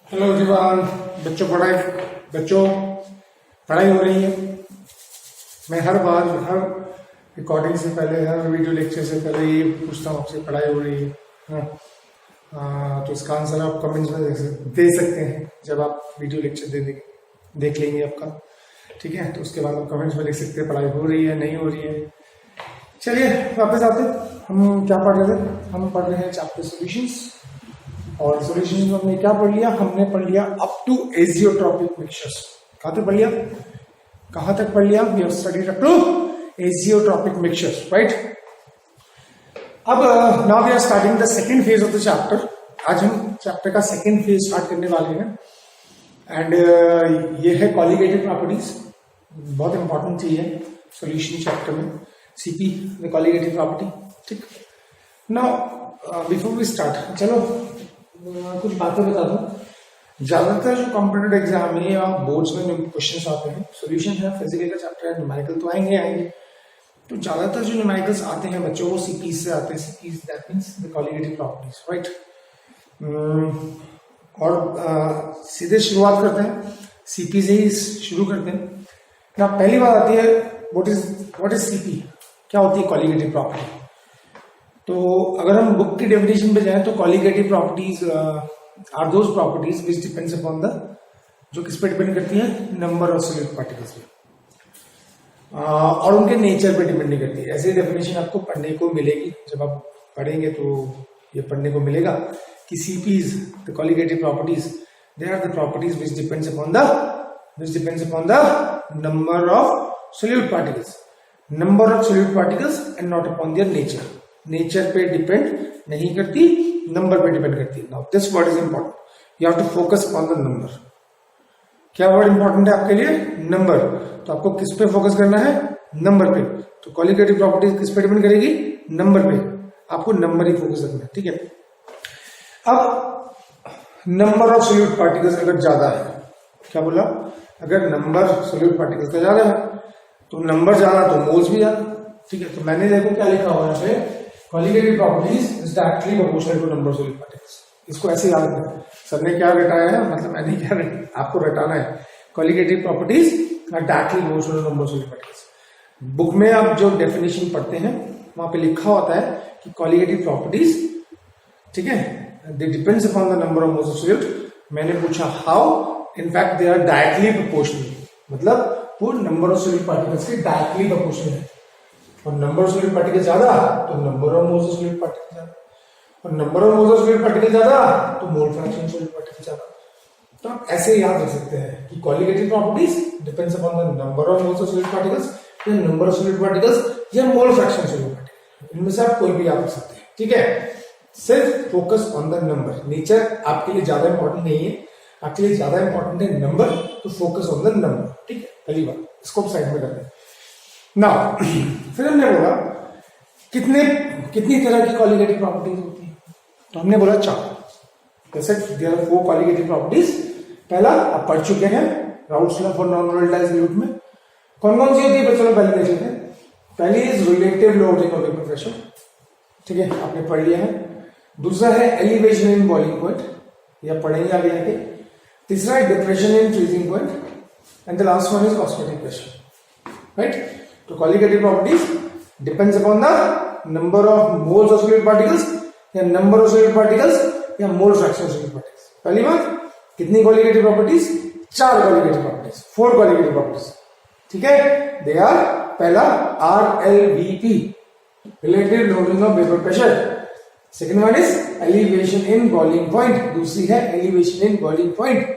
Hello everyone. बच्चों पढ़ाई हो रही है। मैं हर बार हर रिकॉर्डिंग से पहले हर वीडियो लेक्चर से पहले ये पूछता हूँ आपसे पढ़ाई हो रही है। तो इसका आंसर आप कमेंट्स में दे सकते हैं जब आप वीडियो लेक्चर देख लेंगे आपका। ठीक है, तो उसके बाद आप कमेंट्स में लिख सकते हैं पढ़ाई हो रही है नहीं हो रही है। चलिए वापस आते हम क्या पढ़ रहे थे। हम पढ़ रहे हैं चैप्टर सॉल्यूशंस। और सॉल्यूशंस में हमने क्या पढ़ लिया? हमने पढ़ लिया अप टू एजियोट्रॉपिक मिक्सचर्स। कहाँ तक पढ़ लिया? कहाँ तक पढ़ लिया? We have studied up to azeotropic mixtures, right. अब now we are starting the second phase of the chapter. आज हम चैप्टर का सेकंड फेज स्टार्ट करने वाले हैं। एंड ये है कॉलिगेटिव प्रॉपर्टीज। बहुत इंपॉर्टेंट चीज है सॉल्यूशन चैप्टर में, सीपी द कॉलिगेटिव प्रॉपर्टी। ठीक, नाउ बिफोर वी स्टार्ट चलो कुछ बातें बता दूं। ज्यादातर जो कॉम्पिटेटिव एग्जाम में या बोर्ड्स में क्वेश्चंस आते हैं, सॉल्यूशन है, फिजिकल का चैप्टर है, न्यूमेरिकल तो आएंगे। तो ज्यादातर जो न्यूमेरिकल्स आते हैं बच्चों वो सीपी से आते हैं। CP that means the colligative properties, right. और सीधे शुरुआत करते हैं, सीपी से ही शुरू करते हैं ना। पहली बात आती है व्हाट इज सीपी, क्या होती है कॉलिगेटिव प्रॉपर्टी। तो अगर हम बुक की डेफिनेशन पे जाएं तो colligative properties are those properties which depends upon the, जो किस पे डिपेंड करती है? नंबर ऑफ सॉलिड पार्टिकल्स पे, और उनके नेचर पे डिपेंड नहीं करती है। ऐसी डेफिनेशन आपको पढ़ने को मिलेगी, जब आप पढ़ेंगे तो ये पढ़ने को मिलेगा कि CPs the colligative properties they are the properties which depends upon the number of solid particles, and not upon their nature. Nature पे डिपेंड नहीं करती, नंबर पे डिपेंड करती है। Now this word is important, you have to focus on the number. क्या word important है आपके लिए? नंबर। तो आपको किस पे फोकस करना है? नंबर पे। तो कॉलिगेटिव प्रॉपर्टीज किस पे डिपेंड करेगी? नंबर पे। आपको नंबर ही फोकस करना है, ठीक है। अब नंबर ऑफ सॉल्यूट पार्टिकल्स अगर ज्यादा है, क्या बोला? अगर नंबर सॉल्यूट पार्टिकल्स का ज्यादा है तो नंबर ज्यादा तो मोल्स भी ज्यादा, ठीक है। तो मैंने देखो क्या लिखा हुआ है, colligative properties is directly proportional to number of solid particles. इसको ऐसे याद रखना। सर ने क्या रटाया है, मतलब मैंने क्या आपको रटाना है। Colligative properties are directly proportional to number of solid particles. Book में आप जो डेफिनेशन पढ़ते हैं वहां पे लिखा होता है कि कॉलिगेटिव प्रॉपर्टीज, ठीक है, they depends upon the number of moles of solute. मैंने पूछा how, in fact they are directly proportional, मतलब वो नंबर ऑफ सॉलिड पार्टिकल्स के डायरेक्टली प्रोपोर्शनल है। और नंबर ऑफ सॉलिड पार्टिकल ज्यादा तो number of moles of solid particle ज्यादा, और number of moles of solid particle ज्यादा तो मोल फ्रैक्शन सॉलिड पार्टिकल ज्यादा। तो आप ऐसे याद रख सकते हैं कि colligative properties depends upon the number of moles of solid particles, या नंबर ऑफ सॉलिड पार्टिकल्स, या मोल फ्रैक्शन सॉलिड पार्टिकल। इनमें से आप कोई भी याद रख सकते हैं, ठीक है। सिर्फ focus on the number. Nature आपके लिए ज्यादा इंपॉर्टेंट नहीं है, आपके लिए ज्यादा इंपॉर्टेंट है नंबर। तो फोकस ऑन द नंबर, ठीक है। पहली बात, इसको साइड में करते हैं ना। फिर हमने बोला कितनी तरह की कॉलिगेटिव प्रॉपर्टीज होती है, तो हमने बोला 4। जैसे देयर आर 4 कॉलिगेटिव प्रॉपर्टीज। पहला आप पढ़ चुके हैं, Raoult's law for non volatile solute में कौन कौन सी होती है? चलो पहले देख लेते हैं। पहली is relative lowering of vapour pressure, ठीक है, आपने पढ़ लिया है। दूसरा है एलिवेशन इन बॉइलिंग पॉइंट, या पढ़ेंगे आगे आके। तीसरा है depression in freezing point, and the last one is osmotic pressure, right. तो colligative properties depends upon the number of moles of solid particles, या नंबर ऑफ सॉलिड पार्टिकल्स, या mole fraction of solid particles. पहली बात, कितनी colligative properties? 4 colligative properties, 4 colligative properties, ठीक है। They are, पहला RLVP, relative lowering of vapour pressure. Second one is elevation in boiling point, दूसरी है एलिवेशन इन बॉइलिंग पॉइंट।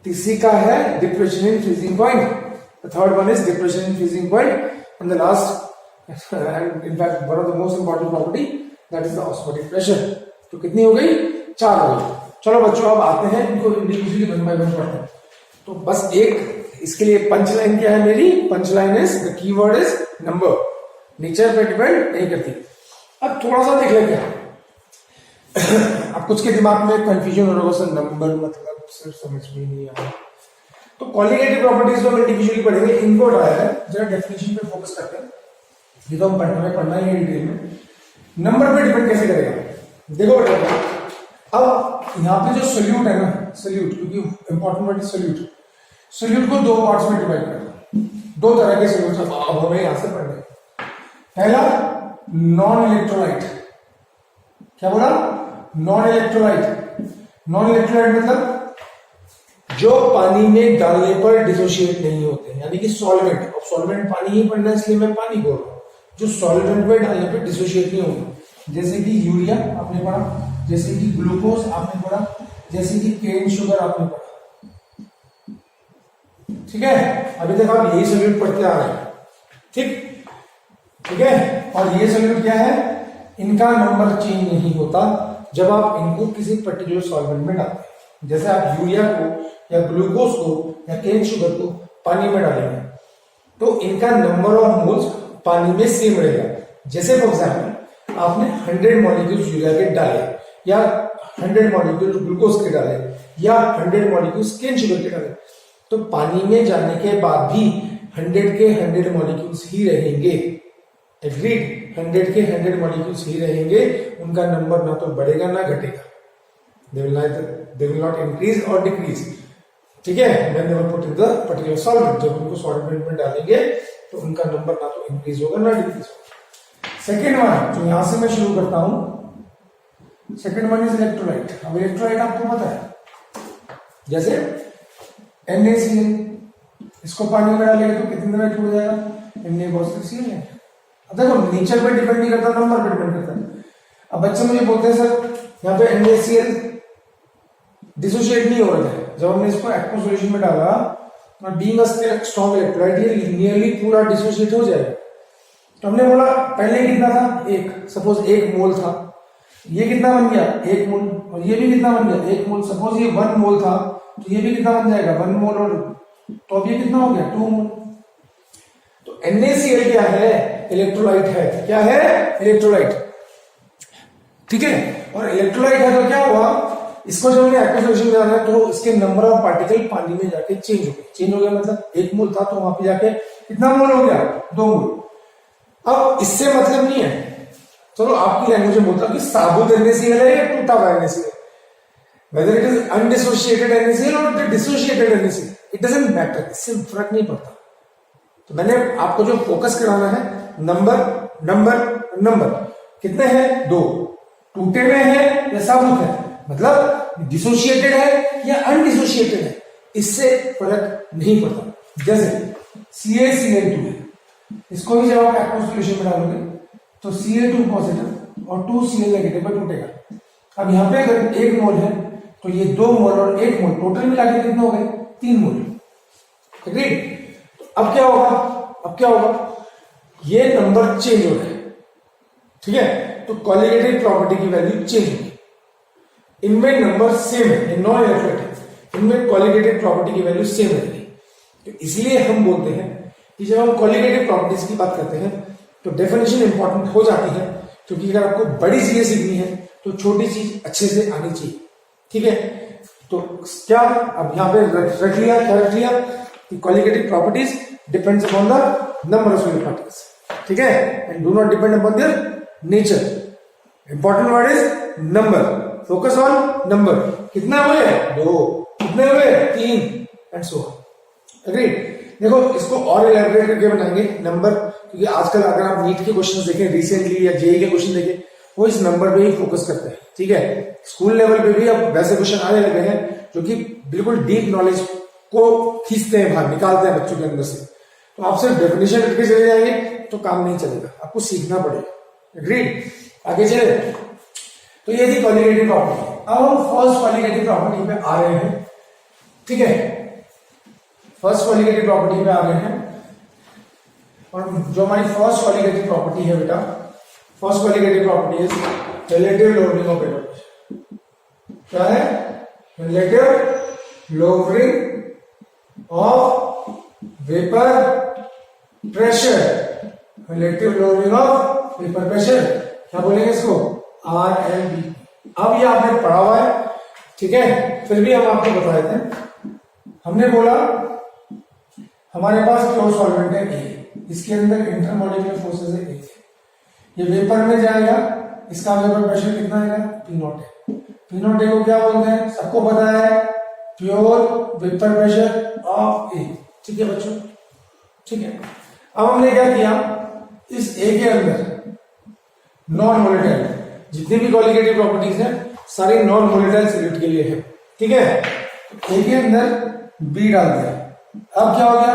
तीसरी का है depression in freezing point. The third one is depression in freezing point, and the last, and in fact one of the most important property, that is the osmotic pressure. तो कितनी हो गई? 4 हो गई। चलो बच्चों अब आते हैं इनको इंडिविजुअली वन बाय वन पढ़ते हैं। तो बस एक इसके लिए पंच लाइन क्या है मेरी? Punch line is the keyword is number. Nature पे डिपेंड नहीं करती। अब थोड़ा सा देख लेते हैं। अब कुछ के दिमाग में कंफ्यूजन हो रहा होगा, सर नंबर मतलब सिर्फ समझ में नहीं आया। तो कॉलिगेटिव प्रॉपर्टीज जो हम इंडिविजुअली पढ़ेंगे, इनको उठाया है, जरा डेफिनेशन पे फोकस करते हैं। ये तो हम पढ़ना ही है डिटेल में। नंबर पे डिपेंड कैसे करेगा? देखो बेटा, अब यहाँ पे जो सोल्यूट है ना, सल्यूट, क्योंकि important word is solute. Solute को दो पार्ट्स में डिवाइड कर दो, दो तरह के सल्यूट अब हमें यहां से पढ़ने। पहला नॉन इलेक्ट्रोलाइट, क्या बोला? Non electrolyte. नॉन इलेक्ट्रोलाइट मतलब जो पानी में डालने पर डिसोशिएट नहीं होते, यानी कि सॉल्वेंट। अब सॉल्वेंट पानी ही पढ़ना है इसलिए मैं पानी बोल रहा हूं। जो सॉल्वेंट में डालने पर डिसोशिएट नहीं होते, जैसे कि यूरिया आपने पढ़ा, जैसे कि ग्लूकोज आपने पढ़ा, जैसे कि केन शुगर आपने पढ़ा। ठीक है, अभी तक आप यही सॉल्यूट पढ़ते आ रहे हैं। ठीक है, और ये सॉल्यूट क्या है? इनका नंबर चेंज नहीं होता जब आप इनको किसी पर्टिकुलर सॉल्वेंट में डालते हैं। जैसे आप यूरिया को या ग्लूकोज को या केन शुगर को पानी में डालेंगे तो इनका नंबर ऑफ मोल्स पानी में सेम रहेगा। जैसे फॉर एग्जाम्पल आपने 100 मॉलिक्यूल्स यूरिया के डाले, या 100 मॉलिक्यूल्स ग्लूकोज के डाले, या 100 मॉलिक्यूल्स केन शुगर के डाले, तो पानी में जाने के बाद भी 100 के 100 मॉलिक्यूल्स ही रहेंगे। एग्रीड? 100 के 100 मॉलिक्यूल्स ही रहेंगे, उनका नंबर ना तो बढ़ेगा ना घटेगा। they will not increase or decrease। ठीक है, when they were put in the particular solvent, जब उनको सॉल्वेंट में डालेंगे तो उनका नंबर ना तो इंक्रीज होगा ना डिक्रीज होगा। सेकेंड वन जो यहां से मैं शुरू करता हूं, सेकेंड वन इज इलेक्ट्रोलाइट। अब इलेक्ट्रोलाइट आपको पता है, जैसे NaCl, इसको पानी में डालेंगे तो कितने में टूट जाएगा? Na+Cl है। अब देखो नेचर पे डिपेंड नहीं करता, नंबर पे डिपेंड करता है। अब बच्चे मुझे बोलते हैं सर यहाँ पे NaCl डिसोशिएट नहीं हो रहा है, जब हमने इसको एक्वा सॉल्यूशन में डाला, बीइंग अ स्ट्रॉन्ग इलेक्ट्रोलाइट ये नियरली पूरा डिसोशिएट हो जाएगा। तो हमने बोला पहले कितना था? 1, सपोज 1 मोल था, ये कितना बन गया? 1 मोल, और ये भी कितना बन गया? 1 मोल। सपोज ये 1 मोल था तो ये भी कितना बन जाएगा? 1 मोल, और तो अब ये कितना हो गया? 2 मोल। तो NaCl क्या है? इलेक्ट्रोलाइट है। क्या है? इलेक्ट्रोलाइट। ठीक है, और इलेक्ट्रोलाइट है तो क्या हुआ? इसको जब हमने एक्वा सॉल्यूशन में डाला तो इसके नंबर ऑफ पार्टिकल पानी में जाके चेंज हो गए। चेंज हो गया मतलब 1 मोल था तो वहां पे जाके कितना मोल हो गया? 2 मोल। अब इससे मतलब नहीं है, चलो आपकी लैंग्वेज में बोलता हूं कि साबुत NaCl है या टूटा हुआ NaCl, whether it is undissociated NaCl और dissociated NaCl, it doesn't matter, इससे फर्क नहीं पड़ता। तो मैंने आपको जो फोकस कराना है, नंबर नंबर नंबर कितने हैं? 2। टूटे में है या साबुत है, मतलब डिसोशिएटेड है या अनडिसोशिएटेड है, इससे फर्क नहीं पड़ता। जैसे CaCl2 है, इसको भी जब आप एक्वा सॉल्यूशन में डालोगे तो Ca2 पॉजिटिव और 2Cl नेगेटिव पर टूटेगा। अब यहाँ पे अगर 1 मोल है तो ये 2 मोल और 1 मोल टोटल मिला के कितने हो गए? 3 मोल। एग्रीड? तो अब क्या होगा? अब क्या होगा? ये नंबर चेंज हो रहा है। ठीक है, तो कोलिगेटिव प्रॉपर्टी की वैल्यू चेंज होगी। इनमें नंबर सेम है, ये नॉन इलेक्ट्रोलाइट, इनमें कोलिगेटिव प्रॉपर्टी की वैल्यू सेम रहेगी। तो इसलिए हम बोलते हैं कि जब हम कोलिगेटिव प्रॉपर्टीज की बात करते हैं तो डेफिनेशन इंपॉर्टेंट हो जाती है, क्योंकि अगर आपको बड़ी चीजें सीखनी है तो छोटी चीज अच्छे से आनी चाहिए। ठीक है, तो क्या अब यहां पे रख लिया, क्या रख लिया कि colligative properties depends upon the number of solute particles. ठीक है, and do not depend upon their nature. Important word is number, focus on number. कितना हुए? 2। कितने हुए? 3, एंड सो ऑन। एग्रीड? देखो इसको और इलैबोरेट करके बनाएंगे नंबर, क्योंकि आजकल अगर आप नीट के क्वेश्चंस देखें रिसेंटली या जेईई के क्वेश्चन देखें, वो इस नंबर पे ही फोकस करते हैं। ठीक है, स्कूल लेवल पे भी अब वैसे क्वेश्चन आने लगे हैं जो कि बिल्कुल डीप नॉलेज को खींचते हैं बाहर, निकालते हैं बच्चों के अंदर से। तो आप सिर्फ डेफिनेशन करके चले जाएंगे तो काम नहीं चलेगा, आपको सीखना पड़ेगा। एग्रीड? आगे चले, तो ये थी कोलिगेटिव प्रॉपर्टी। अब हम फर्स्ट कोलिगेटिव प्रॉपर्टी पे आ रहे हैं। ठीक है, फर्स्ट कोलिगेटिव प्रॉपर्टी पे आ रहे हैं, और जो हमारी फर्स्ट कोलिगेटिव प्रॉपर्टी है बेटा, first colligative property is relative lowering of vapour pressure. क्या है? Relative lowering of vapour pressure. Relative lowering of vapour pressure क्या बोलेंगे इसको? RLB। अब ये आपने पढ़ा हुआ है, ठीक है, फिर भी हम आपको बता देते हैं। हमने बोला हमारे पास प्योर सॉल्वेंट है A, इसके अंदर इंटरमॉलिक्यूलर फोर्सेस है A, ये वेपर में जाएगा, इसका वेपर प्रेशर कितना आएगा? P0 है। P0 को क्या बोलते हैं? सबको पता है, प्योर वेपर प्रेशर ऑफ ए। ठीक है बच्चों, ठीक है। अब हमने क्या किया, इस ए के अंदर नॉन वोलेटाइल जितनी भी कॉलिगेटिव प्रॉपर्टीज हैं सारी नॉन वोलेटाइल सॉल्यूट के लिए है। ठीक है, ए के अंदर बी डाल दिया। अब क्या हो गया,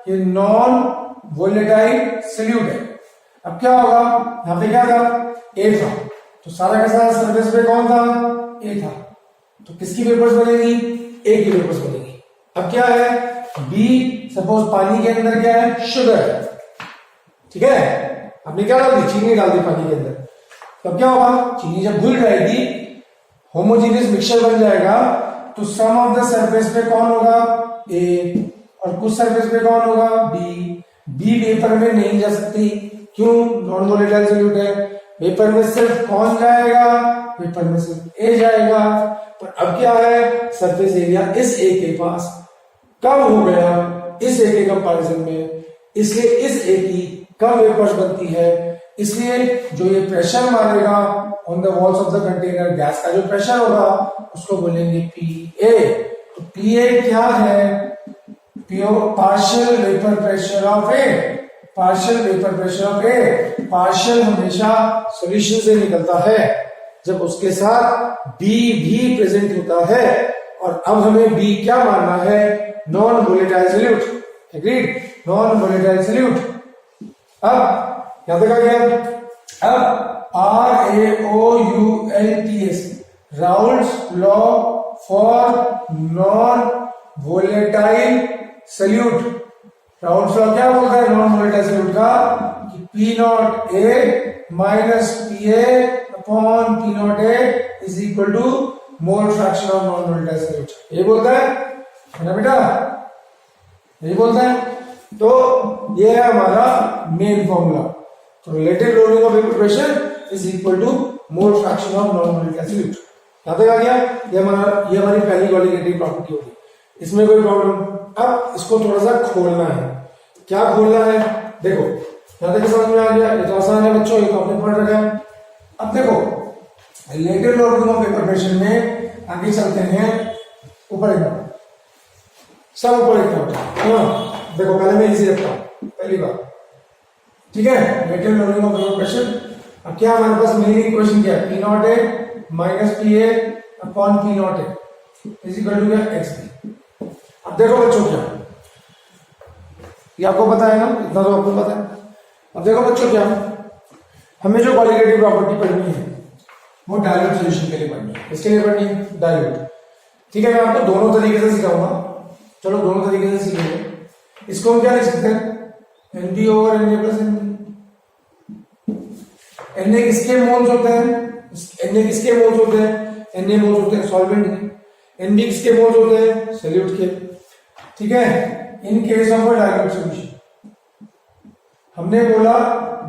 ये नॉन वोलेटाइल सॉल्यूट है। अब क्या होगा, यहां पे क्या था, ए था, तो सारा का सारा सरफेस पे कौन था, ए था, तो किसकी वेपर्स बनेगी, ए की वेपर्स बनेगी। अब क्या है, बी सपोज पानी के अंदर क्या है, शुगर है। ठीक है, आपने क्या डाल दी, चीनी डाल दी पानी के अंदर, तब क्या होगा, चीनी जब घुल जाएगी होमोजीनियस मिक्सचर बन जाएगा, तो सम ऑफ द सरफेस पे कौन होगा, ए, और कुछ सरफेस पे कौन होगा, बी। बी वेपर में नहीं जा सकती, क्यों, नॉन वोलेटाइल सॉल्यूट है। वेपर में सिर्फ कौन जाएगा, वेपर में सिर्फ ए जाएगा। पर अब क्या है, सरफेस एरिया इस ए के पास कम हो गया इस ए के कंपैरिजन में, इसलिए इस ए की कम वेपर्स बनती है। इसलिए जो ये प्रेशर मारेगा on the walls of the container, gas का जो प्रेशर होगा उसको बोलेंगे पी ए। तो पी ए क्या है, pure partial vapour pressure of A. Partial vapour pressure of A, partial हमेशा सॉल्यूशन से निकलता है जब उसके साथ बी भी प्रेजेंट होता है। और अब हमें बी क्या मानना है, non volatile solute. Agreed, non volatile solute. अब यहां तक आ गया। अब RAOULTS, Raoult's law for non volatile solute. Raoult's law क्या बोलता है नॉन वोलेटाइल सॉल्यूट का, कि P naught A minus P A upon P naught A is equal to mole fraction of non volatile solute. ये बोलता है ना बेटा, यही बोलता है। तो ये है हमारा मेन फॉर्मूला। तो relative lowering of vapour pressure is equal to mole fraction of non volatile solute. यहां तक आ गया, ये हमारी पहली कॉलिगेटिव प्रॉपर्टी होगी, इसमें कोई प्रॉब्लम। अब इसको थोड़ा सा खोलना है। क्या खोलना है, देखो यहां तक समझ में आ गया, ये तो आसान है बच्चों, ये तो आपने पढ़ रखा है। अब देखो relative lowering of vapour pressure में आगे चलते हैं, ऊपर एकदम सब ऊपर एकदम। हाँ देखो, पहले मैं इजी रखता हूं, पहली बात, ठीक है, relative lowering of vapour pressure. अब क्या हमारे पास मेन इक्वेशन क्या है, P naught A minus P A upon P naught A is equal to क्या, एक्स बी। अब देखो बच्चों क्या, ये आपको पता है ना, इतना तो आपको पता है। अब देखो बच्चों क्या, हमें जो कॉलिगेटिव प्रॉपर्टी पढ़नी है वो डायल्यूट सॉल्यूशन के लिए पढ़नी है। इसके लिए पढ़नी है डायल्यूट। ठीक है, मैं आपको दोनों तरीके से सिखाऊंगा, चलो दोनों तरीके से सीखेंगे। इसको हम क्या लिख सकते हैं, NB over NA plus NB. NA किसके मोल्स होते हैं, एनए किसके मोल्स होते हैं, एनए मोल्स होते हैं सॉल्वेंट के। एनबी किसके मोल्स होते हैं, सॉल्यूट के। ठीक है, in case of a dilute solution, हमने बोला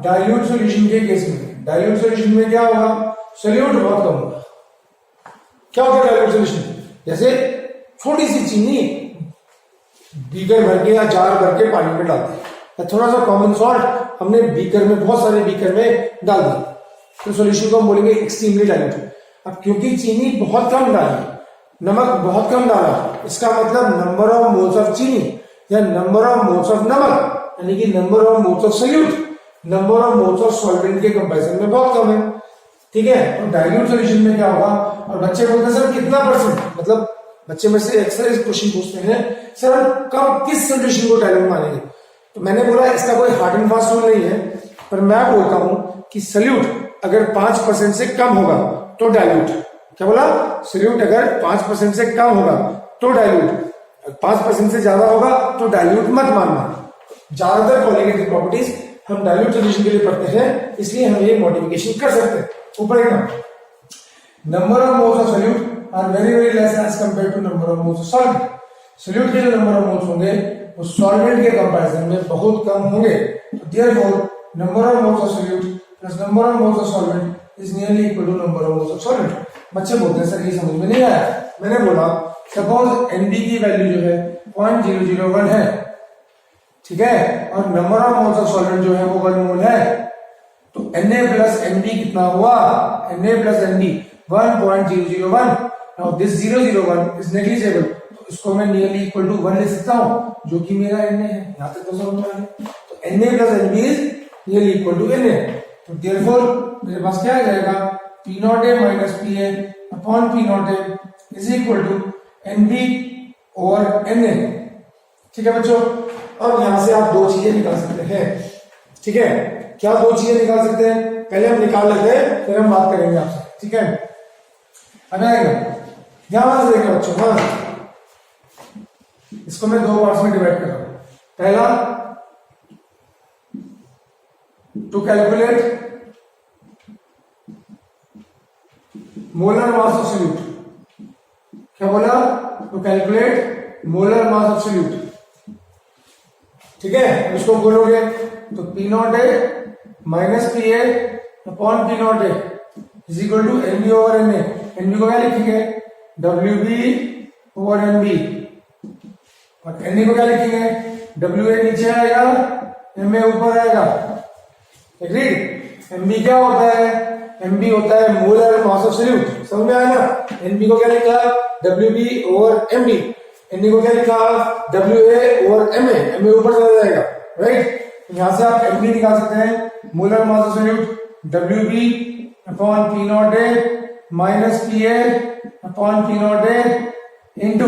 डायल्यूट सॉल्यूशन के केस में, डायल्यूट सॉल्यूशन में क्या होगा, सॉल्यूट बहुत कम होगा। क्या होता है डायल्यूट सॉल्यूशन, जैसे थोड़ी सी चीनी बीकर भर के या जार भर के पानी में डालते हैं, या थोड़ा सा कॉमन सॉल्ट हमने बीकर में, बहुत सारे बीकर में डाल दिया, तो सॉल्यूशन को हम बोलेंगे एक्सट्रीमली डायल्यूट। अब क्योंकि चीनी बहुत कम डाली, नमक बहुत कम डाला, इसका मतलब नंबर ऑफ मोल्स ऑफ चीनी या नंबर ऑफ मोल्स ऑफ नमक, यानी कि number of moles of solute number of moles of solvent के कंपैरिजन में बहुत कम है। ठीक है, तो डायल्यूट सॉल्यूशन में क्या होगा, और बच्चे बोलते हैं सर कितना परसेंट, मतलब बच्चे में से अक्सर इस क्वेश्चन पूछते हैं, सर हम कब किस सॉल्यूशन को डायल्यूट मानेंगे। तो मैंने बोला इसका कोई हार्ड एंड फास्ट रूल नहीं है, पर मैं बोलता हूं कि सॉल्यूट अगर 5% से कम होगा तो डायल्यूट। क्या बोला, सॉल्यूट अगर 5% से कम होगा तो डायल्यूट, 5% से ज्यादा होगा तो डायल्यूट मत मानना। ज्यादातर कॉलिगेटिव प्रॉपर्टीज हम डायल्यूट सॉल्यूशन के लिए पढ़ते हैं, इसलिए हम ये मॉडिफिकेशन कर सकते हैं। ऊपर एक number of moles of solute are very very less as compare to number of moles of solvent. Solute के जो नंबर ऑफ मोल्स होंगे वो सॉल्वेंट के कंपैरिजन में बहुत कम होंगे। तो therefore number of moles of solute plus number of moles of solvent is nearly equal to number of moles of solvent. बच्चे बोलते हैं सर ये समझ में नहीं आया। मैंने बोला सपोज एनबी की वैल्यू जो है 0.001 है, ठीक है, और number of moles of solvent जो है वो 1 मोल है, तो Na प्लस Nb कितना हुआ, Na plus Nb 1.001। Now this 001 is negligible, तो इसको मैं नियरली इक्वल टू 1 लिख सकता हूं जो कि मेरा Na है। यहां तक तो समझ में आ गया। तो Na plus Nb is nearly equal to Na। तो देयरफॉर मेरे पास क्या आ जाएगा, P naught A minus P A upon P naught A is equal to Nb over Na। ठीक है बच्चों, अब यहां से आप दो चीजें निकाल सकते हैं। ठीक है, क्या दो चीजें निकाल सकते हैं, पहले हम निकाल लेते हैं फिर हम बात करेंगे आपसे। ठीक है, अब आएगा ध्यान से देखिए बच्चों। हाँ, इसको मैं दो पार्ट्स में डिवाइड कर रहा हूं। पहला, to calculate molar mass of solute. क्या बोला, to calculate molar mass of solute. ठीक है, इसको बोलोगे तो P naught A minus P A upon P naught A is equal to NB over N A. NB को क्या लिखेंगे, W B over N B, और एन को क्या लिखेंगे, डब्ल्यू ए नीचे आएगा एम ए ऊपर आएगा। एग्रीड। एमबी क्या होता है, एमबी होता है मोलर मास ऑफ सॉल्यूट। समझ में आया ना। एनबी को क्या लिखा, W B over M B. NB को क्या लिखा, W A over M A. M A ऊपर चला जाएगा, राइट। यहां से आप एमबी निकाल सकते हैं, molar mass of solute W B upon P naught A minus P A upon P naught A into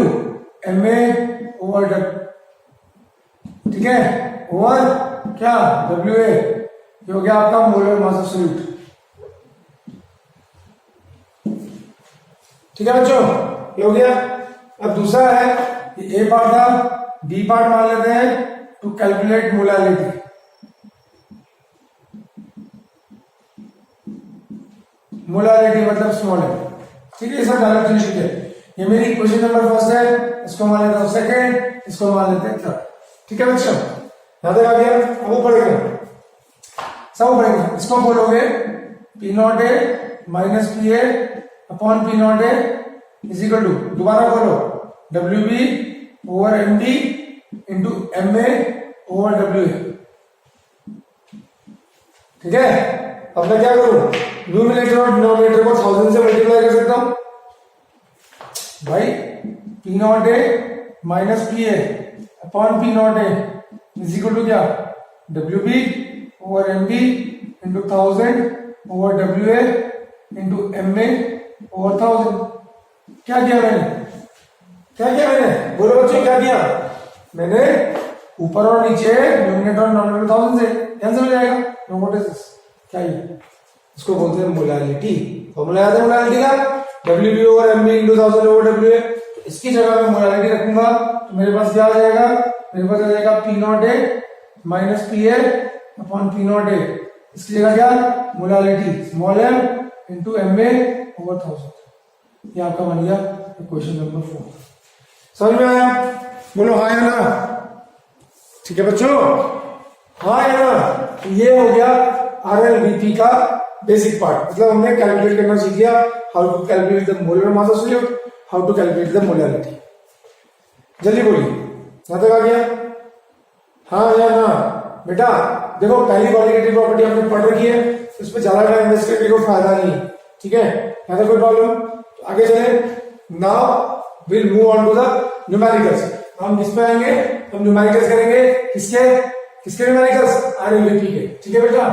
M A over W. ठीक है, ओवर क्या, डब्ल्यू ए। ये हो गया आपका मोलर मास ऑफ सॉल्यूट। ठीक है बच्चों, ये हो गया। अब दूसरा है, ए पार्ट था, बी पार्ट मान लेते हैं, टू कैलकुलेट मोलारिटी। मोलारिटी मतलब स्मॉल है। ठीक है, सब डायरेक्ट फिनिशिंग है। ये मेरी क्वेश्चन नंबर फर्स्ट है, इसको मान लेता हूं सेकंड, इसको मान लेते हैं थर्ड। ठीक है बच्चों, यहां तक आ गया। अब वो पढ़ेगा, सब पढ़ेगा। इसको बोलोगे P naught A minus P A upon P naught A is equal to, दोबारा बोलो, W B over M B into M A over W A. ठीक है, अब मैं क्या करूं, न्यूमरेटर और डिनोमिनेटर को 1000 से मल्टीप्लाई कर सकता हूं भाई। P naught A minus P A upon P naught A is equal to क्या, W B over M B into 1000 over W A into M A over 1000। क्या किया मैंने, क्या किया मैंने, बोलो बच्चों क्या किया मैंने, ऊपर और नीचे न्यूमरेटर और डिनोमिनेटर 1000 से कैंसिल हो जाएगा। नो व्हाट इज दिस, क्या ये, इसको बोलते हैं मोलारिटी। फॉर्मूला याद है मोलारिटी का, W B over M B into 1000 over W A. तो इसकी जगह मैं मोलारिटी रखूंगा तो मेरे पास क्या आ जाएगा, मेरे पास आ जाएगा P naught A minus P A upon P naught A. इसकी जगह क्या, molarity small M into M A over 1000। ये आपका बन गया क्वेश्चन नंबर 4। समझ में आया, बोलो हाँ या ना। ठीक है बच्चों, हाँ या ना। ये हो गया आरएलवीपी का बेसिक पार्ट, मतलब हमने कैलकुलेट करना सीख लिया, how to calculate the molar mass of solute, how to calculate the molarity. जल्दी बोलिए, यहां तक आ गया, हाँ या ना। बेटा देखो, पहली क्वालिटेटिव प्रॉपर्टी हमने पढ़ रखी है, इसमें ज्यादा टाइम वेस्ट करने को फायदा नहीं। ठीक है, यहां तक कोई प्रॉब्लम, तो आगे चले। Now will move on to the numericals. हम किस पे आएंगे, हम न्यूमेरिकल्स करेंगे, किसके किसके न्यूमेरिकल्स, आरएलवीपी के। ठीक है बेटा,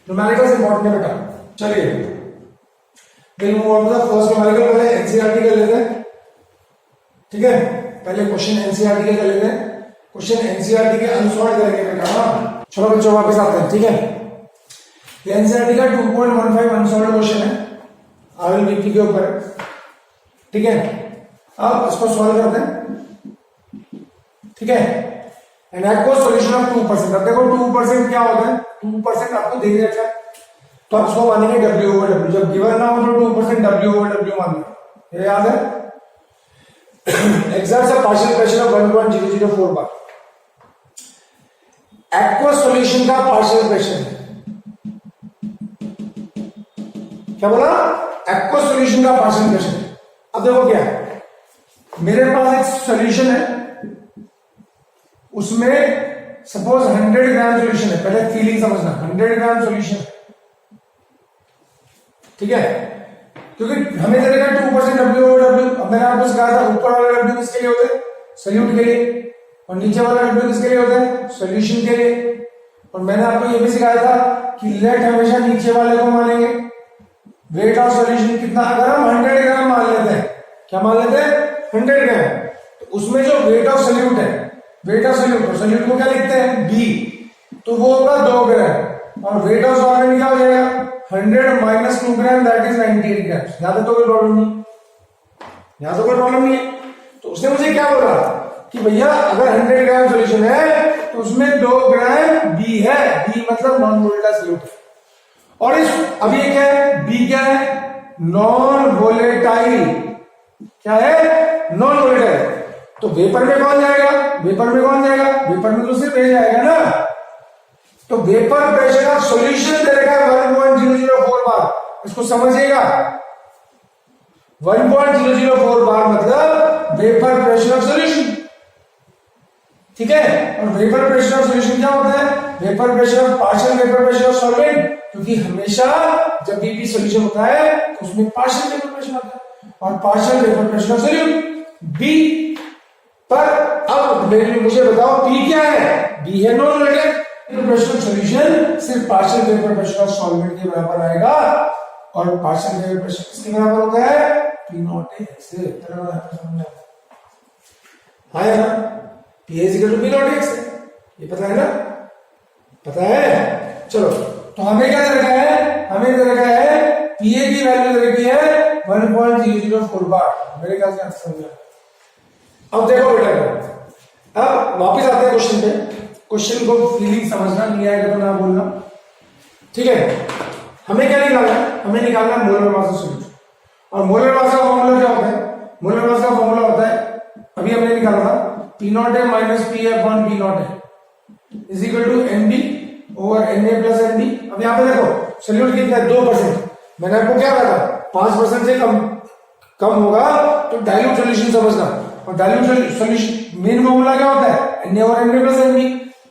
न्यूमेरिकल्स इंपॉर्टेंट है बेटा। चलिए will move on to the first numerical. पहले एनसीईआरटी का लेते हैं। ठीक है, पहले क्वेश्चन एनसीईआरटी का लेते हैं, क्वेश्चन एनसीईआरटी के अनसॉल्व करेंगे बेटा। चलो बच्चों वापस आते हैं। ठीक है, एनसीईआरटी का 2.15 अनसॉल्व क्वेश्चन है आरएलवीपी के ऊपर। ठीक है, अब इसको सॉल्व करते हैं। ठीक है, एंड एक्वस सॉल्यूशन ऑफ 2%। अब देखो 2% क्या होता है, 2% आपको देख रखा है, तो आप इसको मानेंगे डब्ल्यू ओवर डब्ल्यू। जब गिवन ना हो तो 2% डब्ल्यू ओवर डब्ल्यू मानेंगे, ये याद है। Exerts a partial pressure of 1.004 bar. Aqueous solution का पार्शियल प्रेशर है, क्या बोला, एक्वस सॉल्यूशन का पार्शियल प्रेशर। अब देखो क्या है, मेरे पास एक सॉल्यूशन है, उसमें सपोज 100 ग्राम सॉल्यूशन है। पहले फीलिंग समझना, 100 ग्राम सॉल्यूशन। ठीक है, क्योंकि हमें दे रखा 2% W। अब मैंने आपको सिखाया था ऊपर वाला W किसके लिए होता है, सॉल्यूट के लिए, और नीचे वाला W किसके लिए होता है, सॉल्यूशन के लिए। और मैंने आपको ये भी सिखाया था कि लेट हमेशा नीचे वाले को मानेंगे। वेट ऑफ सॉल्यूशन कितना, अगर हम 100 ग्राम मान लेते हैं, क्या मान लेते हैं, 100 ग्राम, तो उसमें जो वेट ऑफ सॉल्यूट है, वेट ऑफ सॉल्यूट, सॉल्यूट को क्या लिखते हैं, B, तो वो होगा 2 ग्राम। और वेट ऑफ सॉल्वेंट क्या हो जाएगा, 100 माइनस 2 ग्राम, दैट इज 98 ग्राम। यहां तक तो कोई प्रॉब्लम नहीं, यहां तो कोई प्रॉब्लम नहीं है। तो उसने मुझे क्या बोला कि भैया अगर 100 ग्राम सॉल्यूशन है तो उसमें 2 ग्राम B है, B मतलब नॉन वोलेटाइल सॉल्यूट है। और इस अब ये क्या है, B क्या है, नॉन वोलेटाइल, क्या है, नॉन वोलेटाइल। तो वेपर में कौन जाएगा, वेपर में कौन जाएगा, वेपर में तो सिर्फ ए जाएगा ना। तो वेपर प्रेशर ऑफ सॉल्यूशन दे रखा है 1.004 बार, इसको समझिएगा। 1.004 बार मतलब वेपर प्रेशर ऑफ सॉल्यूशन, ठीक है। और वेपर प्रेशर ऑफ सॉल्यूशन क्या होता है, vapour pressure of partial vapour pressure of solvent, क्योंकि हमेशा जब भी सॉल्यूशन होता है तो उसमें पार्शियल वेपर प्रेशर होता है, और partial vapour pressure of solute B. पर अब मुझे बताओ P क्या है, B है non volatile. Pressure of solution सिर्फ partial vapour pressure of solvent के बराबर आएगा, और पार्शियल वेपर प्रेशर किसके बराबर होता है, P0x से। हाँ यार, P is equal to P0x, ये पता है ना, पता है। चलो, तो हमें क्या दे रखा है, हमें दे रखा है PA की वैल्यू दे रखी है 1.004 बार। मेरे ख्याल से आंसर समझा। अब देखो बेटा, अब वापस आते हैं क्वेश्चन पे। क्वेश्चन को फीलिंग समझना, नहीं आएगा तो ना बोलना, ठीक है। हमें क्या निकालना है, हमें निकालना है मोलर मास ऑफ सॉल्यूशन। और मोलर मास का फॉर्मूला क्या होता है, मोलर मास का फॉर्मूला होता है, अभी हमने निकाला था, P0 है माइनस P अपॉन P0 है is equal to NB over Na plus NB। अब यहाँ पे देखो सॉल्यूट कितना है, 2%। मैंने आपको क्या कहा था, 5% से कम होगा तो डाइल्यूट सॉल्यूशन समझना। और डाइल्यूट सॉल्यूशन मेन फॉर्मूला क्या होता है, Na और Na प्लस NB।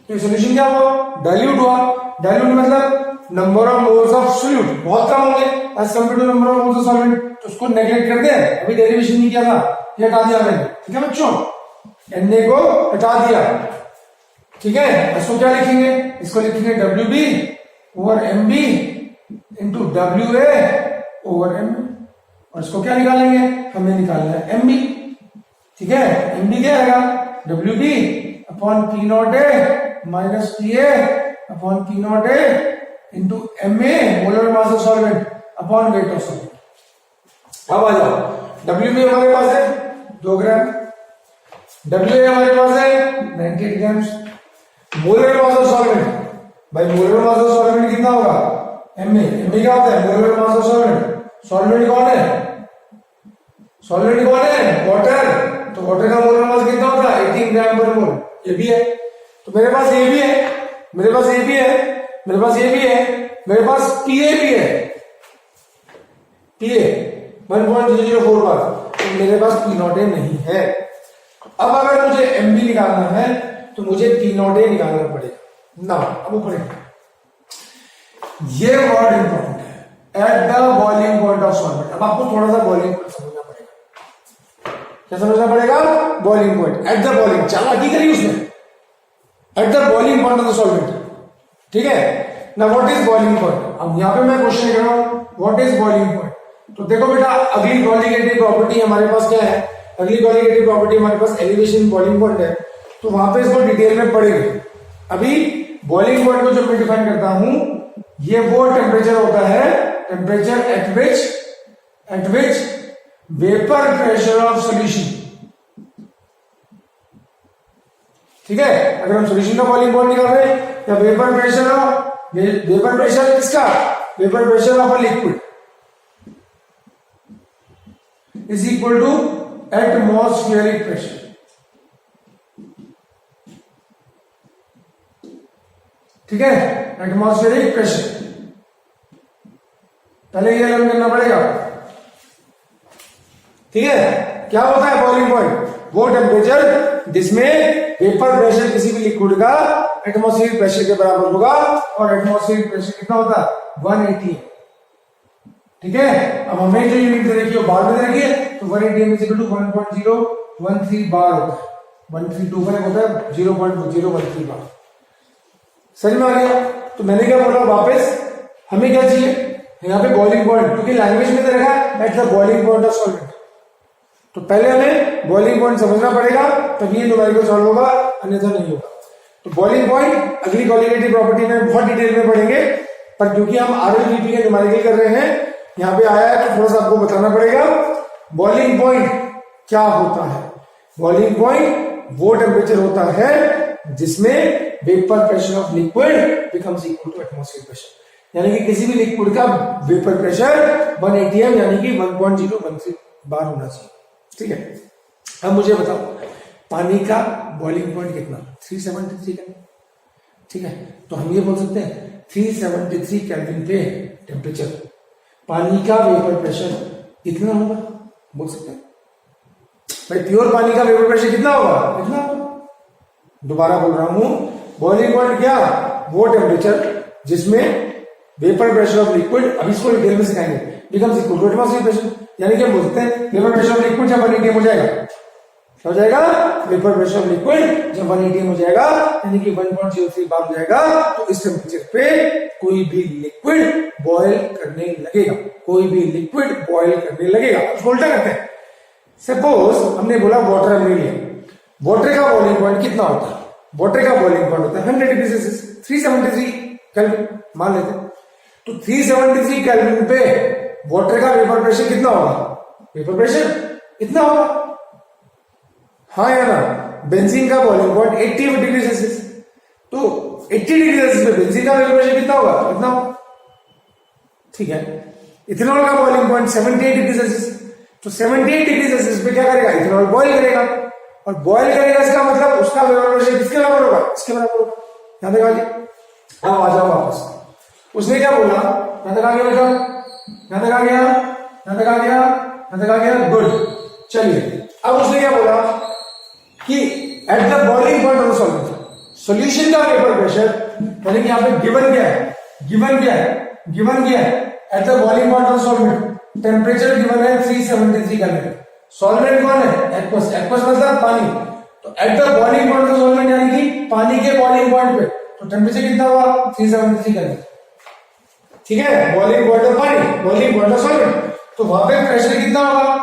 तो सॉल्यूशन क्या हुआ, डाइल्यूट हुआ। डाइल्यूट मतलब number of moles of solute बहुत कम होंगे as compare to number of moles of solvent. तो उसको नेगलेक्ट कर दे, अभी डेरिवेशन नहीं किया था, ये हटा दिया मैंने, ठीक है बच्चों, Na को हटा दिया, ठीक है। इसको क्या लिखेंगे, इसको लिखेंगे WB over MB into WA over MB। और इसको क्या निकालेंगे, हमें निकालना है MB, ठीक है। MB क्या आएगा, WB upon P0A minus PA upon P0A into MA molar mass of solvent upon weight of solvent. अब आ जाओ, WB हमारे पास है 2 ग्राम, WA हमारे पास है 98 ग्राम। मोलर मास ऑफ सॉल्वेंट, भाई मोलर मास ऑफ सॉल्वेंट कितना होगा, MA क्या होता है, molar mass of solvent. Solvent कौन है, सॉल्वेंट कौन है, वाटर। तो वाटर का मोलर मास कितना होता है, 18 ग्राम पर मोल। ये भी है, तो मेरे पास ये भी है, मेरे पास ये भी है, मेरे पास ये भी है, मेरे पास PA भी है, PA 1.004 बार। तो मेरे पास P0A नहीं है। अब अगर मुझे MB निकालना है तो मुझे P0A निकालना पड़ेगा ना। अब ऊपर ये वर्ड इंपॉर्टेंट है, at the boiling point of solvent. अब आपको थोड़ा सा बॉइलिंग पॉइंट समझना पड़ेगा। क्या समझना पड़ेगा, boiling point, at the boiling. चालाकी करी उसने, at the boiling point of the solvent, ठीक है ना। व्हाट इज बॉइलिंग पॉइंट, अब यहां पे मैं क्वेश्चन कर रहा हूं, व्हाट इज बॉइलिंग पॉइंट। तो देखो बेटा, अगली कॉलिगेटिव प्रॉपर्टी हमारे पास क्या है, अगली कॉलिगेटिव प्रॉपर्टी हमारे पास एलिवेशन बॉइलिंग पॉइंट है, तो वहां पे इसको डिटेल में पढ़ेंगे। अभी बॉइलिंग पॉइंट को जब मैं डिफाइन करता हूं, ये वो टेम्परेचर होता है, temperature at which vapour pressure of solution, ठीक है। अगर हम सॉल्यूशन का बॉइलिंग पॉइंट निकाल रहे हैं, या वेपर प्रेशर किसका, vapour pressure of a liquid is equal to atmospheric pressure, ठीक है। एटमॉस्फेरिक प्रेशर पहले ये लर्न करना पड़ेगा, ठीक है। क्या होता है बॉइलिंग पॉइंट, वो टेम्परेचर जिसमें वेपर प्रेशर किसी भी लिक्विड का एटमॉस्फेरिक प्रेशर के बराबर होगा। और एटमॉस्फेरिक प्रेशर कितना होता है, 180, ठीक है, अब हमें जो यूनिट दे रखी है बार में दे रखी है, तो 1 atm इज इक्वल टू 1.013 बार होता है, 132 होता है 0.013 बार। समझ में आ गया? तो मैंने क्या बोला वापस, हमें क्या चाहिए यहाँ पे बॉइलिंग पॉइंट, क्योंकि लैंग्वेज में दे रखा है at the boiling point of solvent, तो पहले हमें बॉइलिंग पॉइंट समझना पड़ेगा तभी ये न्यूमेरिकल सॉल्व होगा, अन्यथा नहीं होगा। तो बॉइलिंग पॉइंट अगली क्वालिटेटिव प्रॉपर्टी में बहुत डिटेल में पढ़ेंगे, पर क्योंकि हम आरएलवीपी के न्यूमेरिकल कर रहे हैं, यहाँ पे आया है तो थोड़ा सा आपको बताना पड़ेगा बॉइलिंग पॉइंट क्या होता है। बॉइलिंग पॉइंट वो टेम्परेचर होता है जिसमें vapour pressure of liquid becomes equal to atmospheric pressure, यानी कि किसी भी लिक्विड का वेपर प्रेशर 1 atm यानी कि 1.013 बार होना चाहिए। ठीक है, अब मुझे बताओ पानी का बॉइलिंग पॉइंट कितना, 373 का। ठीक है, तो हम ये बोल सकते हैं 373 केल्विन पे टेम्परेचर, पानी का वेपर प्रेशर इतना होगा, बोल सकते हैं भाई प्योर पानी का वेपर प्रेशर कितना होगा, इतना होगा। दोबारा बोल रहा हूं, बॉइलिंग पॉइंट क्या, वो टेम्परेचर जिसमें वेपर प्रेशर ऑफ लिक्विड, अब इसको डिटेल में सिखाएंगे, becomes equal to atmospheric pressure, यानी कि हम बोलते हैं वेपर प्रेशर ऑफ लिक्विड जब 1 atm हो जाएगा, क्या हो जाएगा, वेपर प्रेशर ऑफ लिक्विड जब 1 atm हो जाएगा यानी कि 1.03 बार हो जाएगा, तो इस टेम्परेचर पे कोई भी लिक्विड बॉयल करने लगेगा, कोई भी लिक्विड बॉयल करने लगेगा। उसको उल्टा करते हैं, सपोज हमने बोला वाटर हमने लिया, वाटर का बॉइलिंग पॉइंट कितना होता है, वाटर का बॉइलिंग पॉइंट होता है 100 डिग्री सेल्सियस, 373 केल्विन मान लेते हैं। तो 373 केल्विन पे वाटर का वेपर प्रेशर कितना होगा, वेपर प्रेशर इतना होगा, हाँ या ना। बेंजीन का बॉइलिंग पॉइंट 80 डिग्री सेल्सियस, तो 80 डिग्री सेल्सियस पे बेंजीन का वेपर प्रेशर कितना होगा, इतना होगा। ठीक है, इथेनॉल का बॉइलिंग पॉइंट 78 डिग्री सेल्सियस, तो 78 डिग्री सेल्सियस पे क्या करेगा, इथेनॉल बॉइल करेगा, और बॉइल करेगा इसका मतलब उसका वेपर प्रेशर किसके बराबर होगा, इसके बराबर होगा। यहां तक आ गया, अब आ जाओ वापस। उसने क्या बोला, यहां तक आ गया बेटा, यहां तक आ गया, यहां तक आ गया, यहां तक आ गया, गुड। चलिए अब उसने क्या बोला कि at the boiling point of solvent solution का वेपर प्रेशर, यानी कि यहां पे गिवन क्या है, गिवन क्या है, गिवन क्या है, at the boiling point of solvent temperature given है 373 केल्विन, सॉल्वेंट कौन है, एक्वस, एक्वस मतलब पानी, तो at the boiling point of solvent यानी कि पानी के बॉइलिंग पॉइंट पे तो टेम्परेचर कितना हुआ, 373 केल्विन। ठीक है, बॉइलिंग पॉइंट ऑफ पानी, बॉइलिंग पॉइंट ऑफ सॉल्वेंट, तो वहां पे प्रेशर कितना होगा,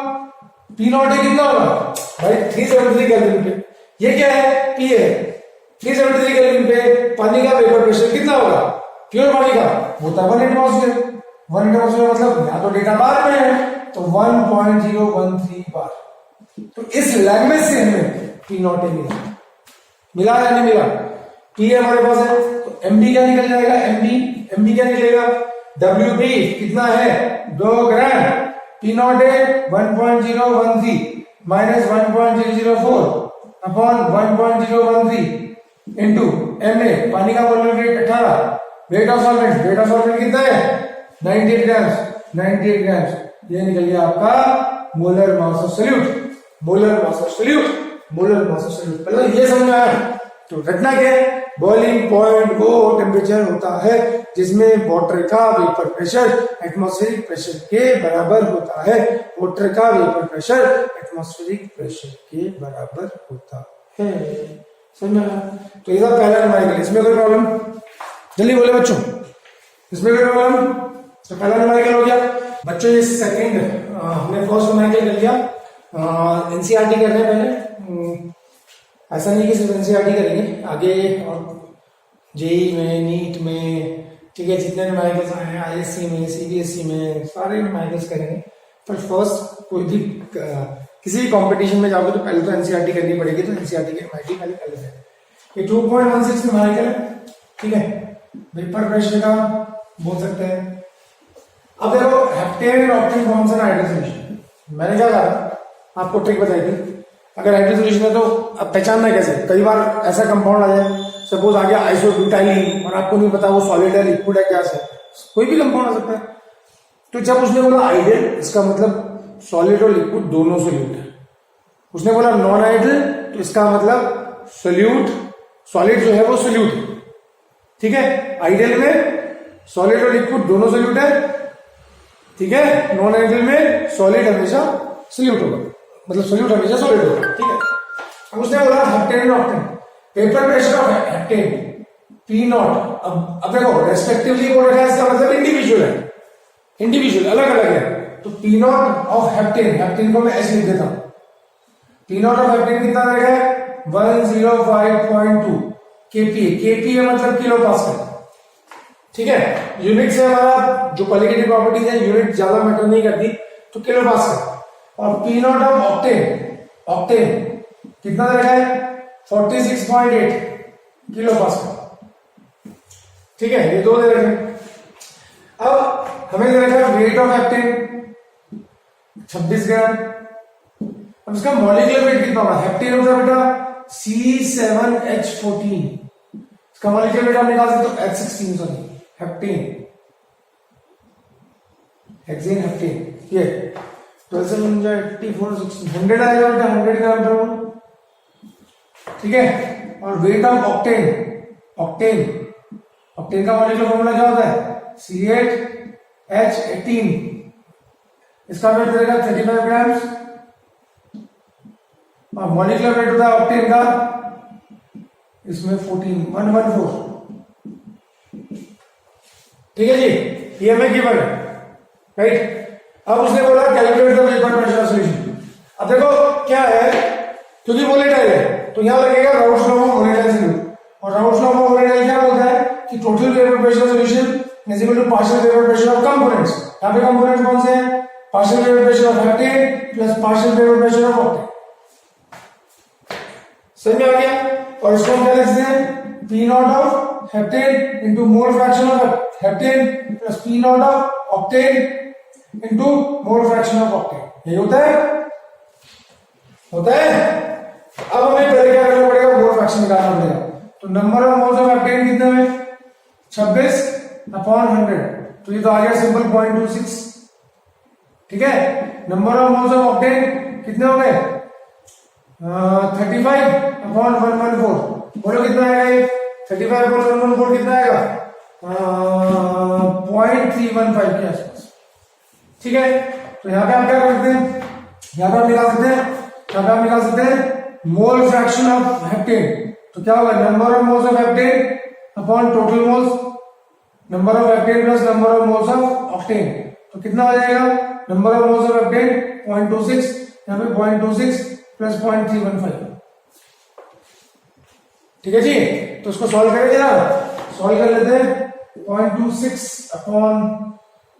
पी नॉट है कितना होगा भाई 373 केल्विन पे, ये क्या है, पी है, 373 केल्विन पे पानी का वेपर प्रेशर कितना होगा, प्योर पानी का होता है 1 एटमॉस्फेयर, 1 एटमॉस्फेयर मतलब या तो डेटा बार में है तो 1.013 बार। तो इस लैंग्वेज से हमें पी नॉट मिला, मिला या नहीं मिला, पी हमारे पास है, तो एमडी क्या निकल जाएगा, एमडी क्या निकलेगा, डब्ल्यूपी कितना है 2 ग्राम, पी नॉट है 1.013 माइनस 1.004 अपॉन 1.013 इंटू एमए, पानी का molar weight 18, weight of solvent, weight of solvent कितना है 98 ग्राम्स, 98 ग्राम्स, ये निकल गया आपका molar mass of solute, molar mass of solute, molar mass of solute. पहले ये समझ आया, तो रटना क्या है, बॉइलिंग पॉइंट वो टेम्परेचर होता है जिसमें वाटर का वेपर प्रेशर एटमॉस्फेरिक प्रेशर के बराबर होता है, वाटर का वेपर प्रेशर एटमॉस्फेरिक प्रेशर के बराबर होता है। समझ में आया? तो ये पहला न्यूमेरिकल, इसमें कोई प्रॉब्लम, जल्दी बोले बच्चों, इसमें कोई प्रॉब्लम, तो पहला न्यूमेरिकल हो गया बच्चों। ये सेकंड हमने फर्स्ट न्यूमेरिकल कर लिया, एनसीईआरटी कर रहे हैं पहले, ऐसा नहीं कि सिर्फ एनसीईआरटी करेंगे, आगे और जेई में, नीट में, ठीक है, जितने न्यूमेरिकल्स आए हैं आईएससी में, सीबीएसई में, सारे न्यूमेरिकल्स करेंगे। पर फर्स्ट कोई भी किसी भी कंपटीशन में जाओगे तो पहले तो एनसीईआरटी करनी पड़ेगी, तो एनसीईआरटी के न्यूमेरिकल पहले कर लेते हैं। ये 2.16 न्यूमेरिकल है, ठीक है, वेपर प्रेशर का बोल सकते हैं। अब देखो heptane and octane forms an ideal solution, मैंने क्या कहा आपको ट्रिक बताई थी, अगर आइडियल सॉल्यूशन है तो अब पहचानना कैसे, कई बार ऐसा कंपाउंड आ जाए, सपोज आ गया आइसोब्यूटाइलिन और आपको नहीं पता वो सॉलिड है लिक्विड है क्या है, कोई भी कंपाउंड आ सकता है। तो जब उसने बोला आइडियल, इसका मतलब सॉलिड और लिक्विड दोनों सोल्यूट है। उसने बोला नॉन आइडियल, तो इसका मतलब सोल्यूट, सॉलिड जो है वो सोल्यूट है, ठीक है। आइडियल में सॉलिड और लिक्विड दोनों सोल्यूट है, ठीक है, नॉन आइडियल में सॉलिड हमेशा सॉल्यूट होगा, मतलब सॉल्यूट हमेशा सॉलिड होगा, ठीक है। अब उसने बोला heptane and octane, paper pressure of heptane P not, अब देखो रेस्पेक्टिवली बोल रखा है, इसका मतलब इंडिविजुअल है, इंडिविजुअल अलग अलग है, तो P not of heptane, heptane को मैं ऐसे लिख देता हूं, पी नॉट ऑफ हेप्टेन कितना रहेगा 105.2 केपीए, केपीए मतलब किलो पास्कल, ठीक है। यूनिट से हमारा जो क्वालिटेटिव प्रॉपर्टीज है, यूनिट ज्यादा मैटर नहीं करती, तो किलो पास्कल। और P not of octane, octane कितना रहेगा 46.8 किलो पास्कल, ठीक है, ये दो दे रखे। अब हमें दे रखा है वेट ऑफ हेप्टेन 26 ग्राम, अब इसका मॉलिक्यूलर वेट कितना होगा, हेप्टेन होता है बेटा C7H14, इसका मॉलिक्यूलर वेट आप निकाल सकते हो H16, sorry heptane, hexane heptane, ये 12 से 84 100 आएगा बेटा, 100 ग्राम पर मोल, ठीक है। और weight of octane, octane, octane का मॉलिक्यूलर फॉर्मूला क्या होता है C8H18, इसका वेट रहेगा 35 ग्राम, और मॉलिक्यूलर वेट होता है ऑक्टेन का इसमें 114, ठीक है जी, ये हमें गिवन है, राइट। अब उसने बोला calculate the vapour pressure solution. अब देखो क्या है, क्योंकि वोलेटाइल है तो यहां लगेगा Raoult's law of volatile solution, और राउल्ट्स लॉ ऑफ वोलेटाइल क्या बोलता है कि total vapour pressure solution is equal to partial vapour pressure of components. यहां पे कंपोनेंट्स कौन से हैं, partial vapour pressure of heptane plus partial vapour pressure of octane, समझ में आ गया। और इसको हम क्या लिखते हैं, P not of heptane into mole fraction of heptane plus P not of octane into mole fraction of octane, ये होता है, होता है। अब हमें पहले क्या करना पड़ेगा, मोल फ्रैक्शन निकालना पड़ेगा, तो number of moles of heptane कितने में 26/100, तो ये तो आ गया सिंपल 0.26, ठीक है। Number of moles of octane कितने हो गए 35/114, बोलो कितना आएगा ये 35/114 कितना आएगा 0.315 के आसपास, ठीक है। तो यहाँ पे आप क्या कर सकते हैं, यहाँ पे आप निकाल सकते हैं, यहाँ पे आप निकाल सकते हैं मोल फ्रैक्शन ऑफ हेप्टेन, तो क्या होगा number of moles of heptane upon total moles, number of heptane plus number of moles of octane, तो कितना आ जाएगा number of moles of heptane 0.26, यहाँ पे 0.26 प्लस 0.315, ठीक है जी। तो इसको सॉल्व करेंगे ना, सॉल्व कर लेते हैं, 0.26 अपॉन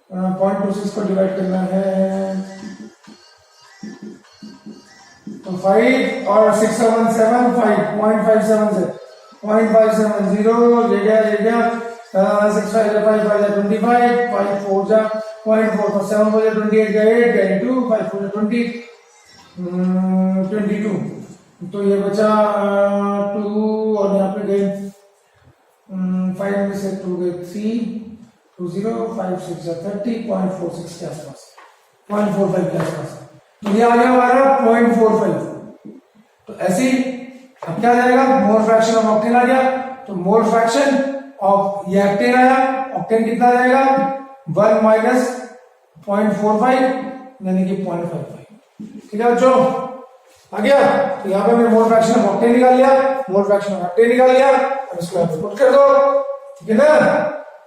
0.26 को डिवाइड करना है, तो 5 और 6 7 7 5 0.57 से 0.570 ये गया 6 5 5 5 25 5 4 जा 0.4 7 4 28 गया 8 गया 2 5 4 20 22, तो ये बचा 2 और यहाँ पे गए 5 में से 2 गए 3 2 0 5 6 30 0.46 के आसपास 0.45 के आसपास, तो ये आ गया हमारा 0.45। तो ऐसे ही अब क्या जाएगा, मोल फ्रैक्शन ऑफ ऑक्टेन आ गया, तो मोल फ्रैक्शन ऑफ ये हेप्टेन आया, ऑक्टेन कितना आ जाएगा 1 माइनस 0.45 यानी कि 0.55, ठीक है बच्चों आ गया। तो यहाँ पे मैंने मोल फ्रैक्शन ऑफ ऑक्टेन निकाल लिया, मोल फ्रैक्शन ऑफ हेप्टेन निकाल लिया, और इसको यहाँ पे पुट कर दो, ठीक है ना।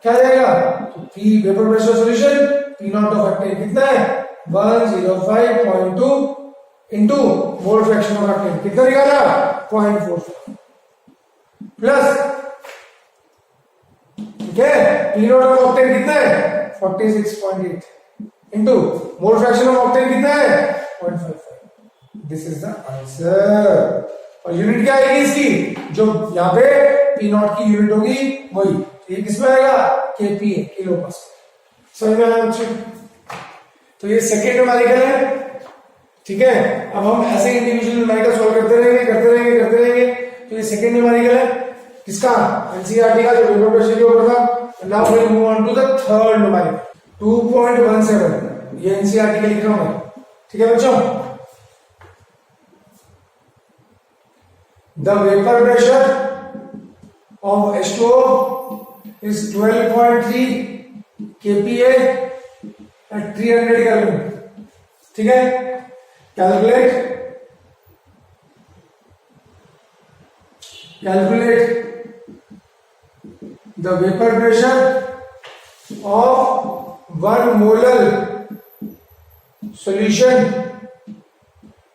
क्या जाएगा, तो P vapour pressure solution P not of heptane कितना है 105.2 into mole fraction of heptane कितना निकाला 0.45 प्लस, ठीक है, पी नॉट ऑफ ऑक्टेन कितना है 46.8 into mole fraction of octane कितना है 0.55, दिस इज द आंसर। और यूनिट क्या आएगी इसकी, जो यहाँ पे पी नॉट की यूनिट होगी वही, ये किसमें आएगा केपीए, किलो पास्कल, समझ में आया बच्चों। तो ये सेकेंड न्यूमेरिकल है, ठीक है। अब हम ऐसे इंडिविजुअल न्यूमेरिकल सॉल्व करते रहेंगे। तो ये सेकेंड न्यूमेरिकल है किसका, एनसीईआरटी का, जो वेपर प्रेशर के ऊपर था। Now we move on to the third numerical 2.17, ये एनसीईआरटी का लिख रहा हूं, ठीक है बच्चों। The vapor pressure of H2O is 12.3 kPa at 300 kelvin. ठीक है, calculate the vapor pressure of 1 molar solution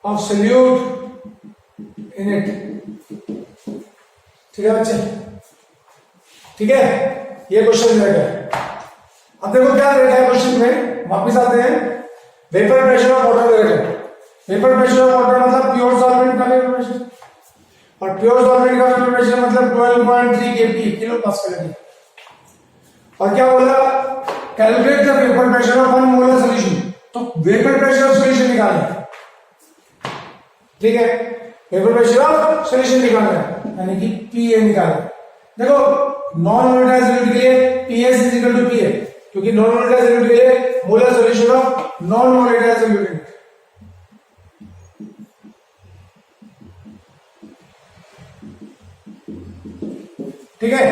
of solute in it। ठीक है बच्चे, ठीक है, ये क्वेश्चन दिया गया है। अब देखो क्या दिया गया है क्वेश्चन में, वापस आते हैं। वेपर प्रेशर ऑफ वाटर दिया गया है। वेपर प्रेशर ऑफ वाटर मतलब प्योर सॉल्वेंट का वेपर प्रेशर, और प्योर सॉल्वेंट का वेपर प्रेशर मतलब 12.3 kPa किलो पास्कल। और क्या बोला, calculate the vapour pressure of 1 molar solution. तो वेपर प्रेशर ऑफ सॉल्यूशन निकालना, ठीक है, वेपर प्रेशर ऑफ सॉल्यूशन निकालना है, यानी कि पीए निकालना। देखो नॉन वोलेटाइल सॉल्यूट के लिए पीएस इज इक्वल टू पीए, क्योंकि नॉन वोलेटाइल सॉल्यूट के लिए molar solution of non volatile solute. ठीक है,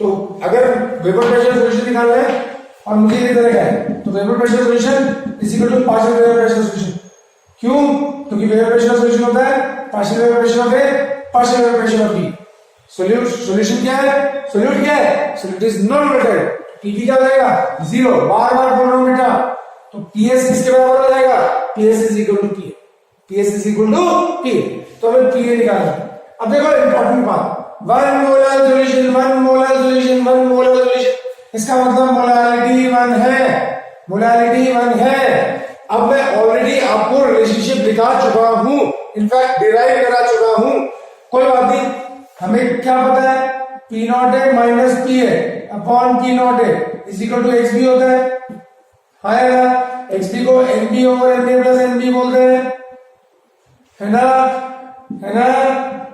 तो अगर वेपर प्रेशर सॉल्यूशन निकालना है और मुझे ये तरह का है, तो vapour pressure solution is equal to partial vapour pressure solution. क्यों, क्योंकि वेपर प्रेशर सॉल्यूशन होता है partial vapour pressure of A partial vapour pressure of B. Solution क्या है, सोल्यूट क्या है, solute is non volatile. PT क्या हो जाएगा, 0, बार बार बोल रहा हूं बेटा। तो पीएस किसके बराबर हो जाएगा, PS is equal to PA, PS is equal to PA. तो हमें पीए निकालना है। अब देखो इंपॉर्टेंट बात, 1 molar solution, 1 molar solution, 1 molar solution, इसका मतलब मोलारिटी 1 है, मोलारिटी 1 है। अब मैं ऑलरेडी आपको रिलेशनशिप दिखा चुका हूं, इनफैक्ट डिराइव करा चुका हूं, कोई बात नहीं। हमें क्या पता है, P naught A minus P A upon P naught A is equal to X B होता है। है ना, एक्स बी को N B over N A plus N B बोलते हैं, है ना, है ना।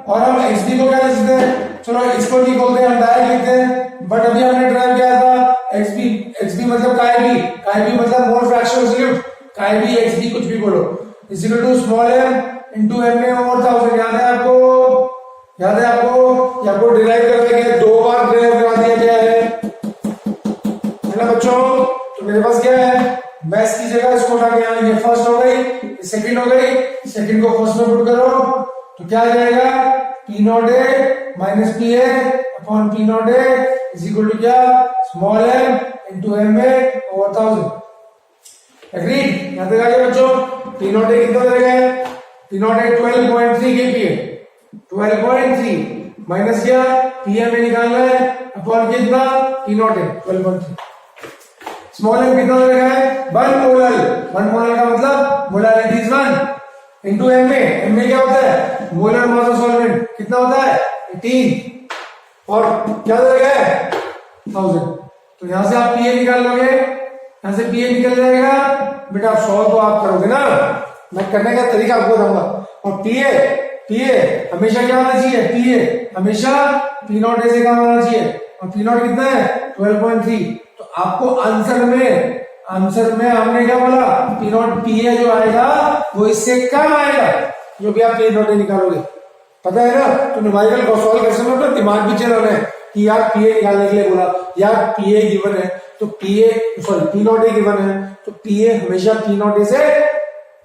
और हम एक्स बी को क्या लिखते हैं, चलो इसको नहीं बोलते हैं, हम डायरेक्ट लिखते हैं। बट अभी हमने ड्राइव किया था एक्स बी मतलब काय बी मतलब mole fraction solute, chi B X B कुछ भी बोलो, is equal to small M into M A over 1000। याद है आपको, याद है आपको, आपको डिराइव करने के 2 बार डिराइव करा दिया गया है ना बच्चों। तो मेरे पास क्या है, मैं इसकी जगह इसको उठा के यहाँ, ये फर्स्ट हो गई, सेकंड हो गई, सेकंड को फर्स्ट में पुट करो तो क्या आ जाएगा, P naught A minus P A upon P naught A is equal to क्या, small M into M A over 1000। Agreed, यहां तक आ गया बच्चों। पी नॉट ए कितना दे गया, पी नॉट ए 12.3 kPa, 12.3 माइनस क्या, पीएम में निकालना है अपॉन कितना, पी नॉट है 12.3। स्मॉल एम कितना लगा है, 1 मोलर, 1 मोलर का मतलब मोलारिटी इज 1 इनटू एम में क्या होता है, मोलर मास ऑफ सॉल्वेंट कितना होता है 18, और क्या लगा है 1000। तो यहां से आप पीए निकाल लोगे, यहां से पीए निकल जाएगा बेटा। आप 100 तो आप करोगे ना, मैं करने का तरीका आपको बताऊंगा। और पीए हमेशा क्या होना चाहिए, पीए हमेशा पी नॉट ए से कम होना चाहिए, और पी नॉट कितना है 12.3। तो आपको आंसर में हमने क्या बोला, पी नॉट पीए जो आएगा वो इससे कम आएगा, जो भी आप पी नॉट ए निकालोगे, पता है ना। तो न्यूमेरिकल को सॉल्व करने में अपना दिमाग भी चलाना है कि यार पीए निकालने के लिए बोला, यार पीए गिवन है तो पी नॉट ए गिवन है, तो पीए हमेशा पी नॉट ए से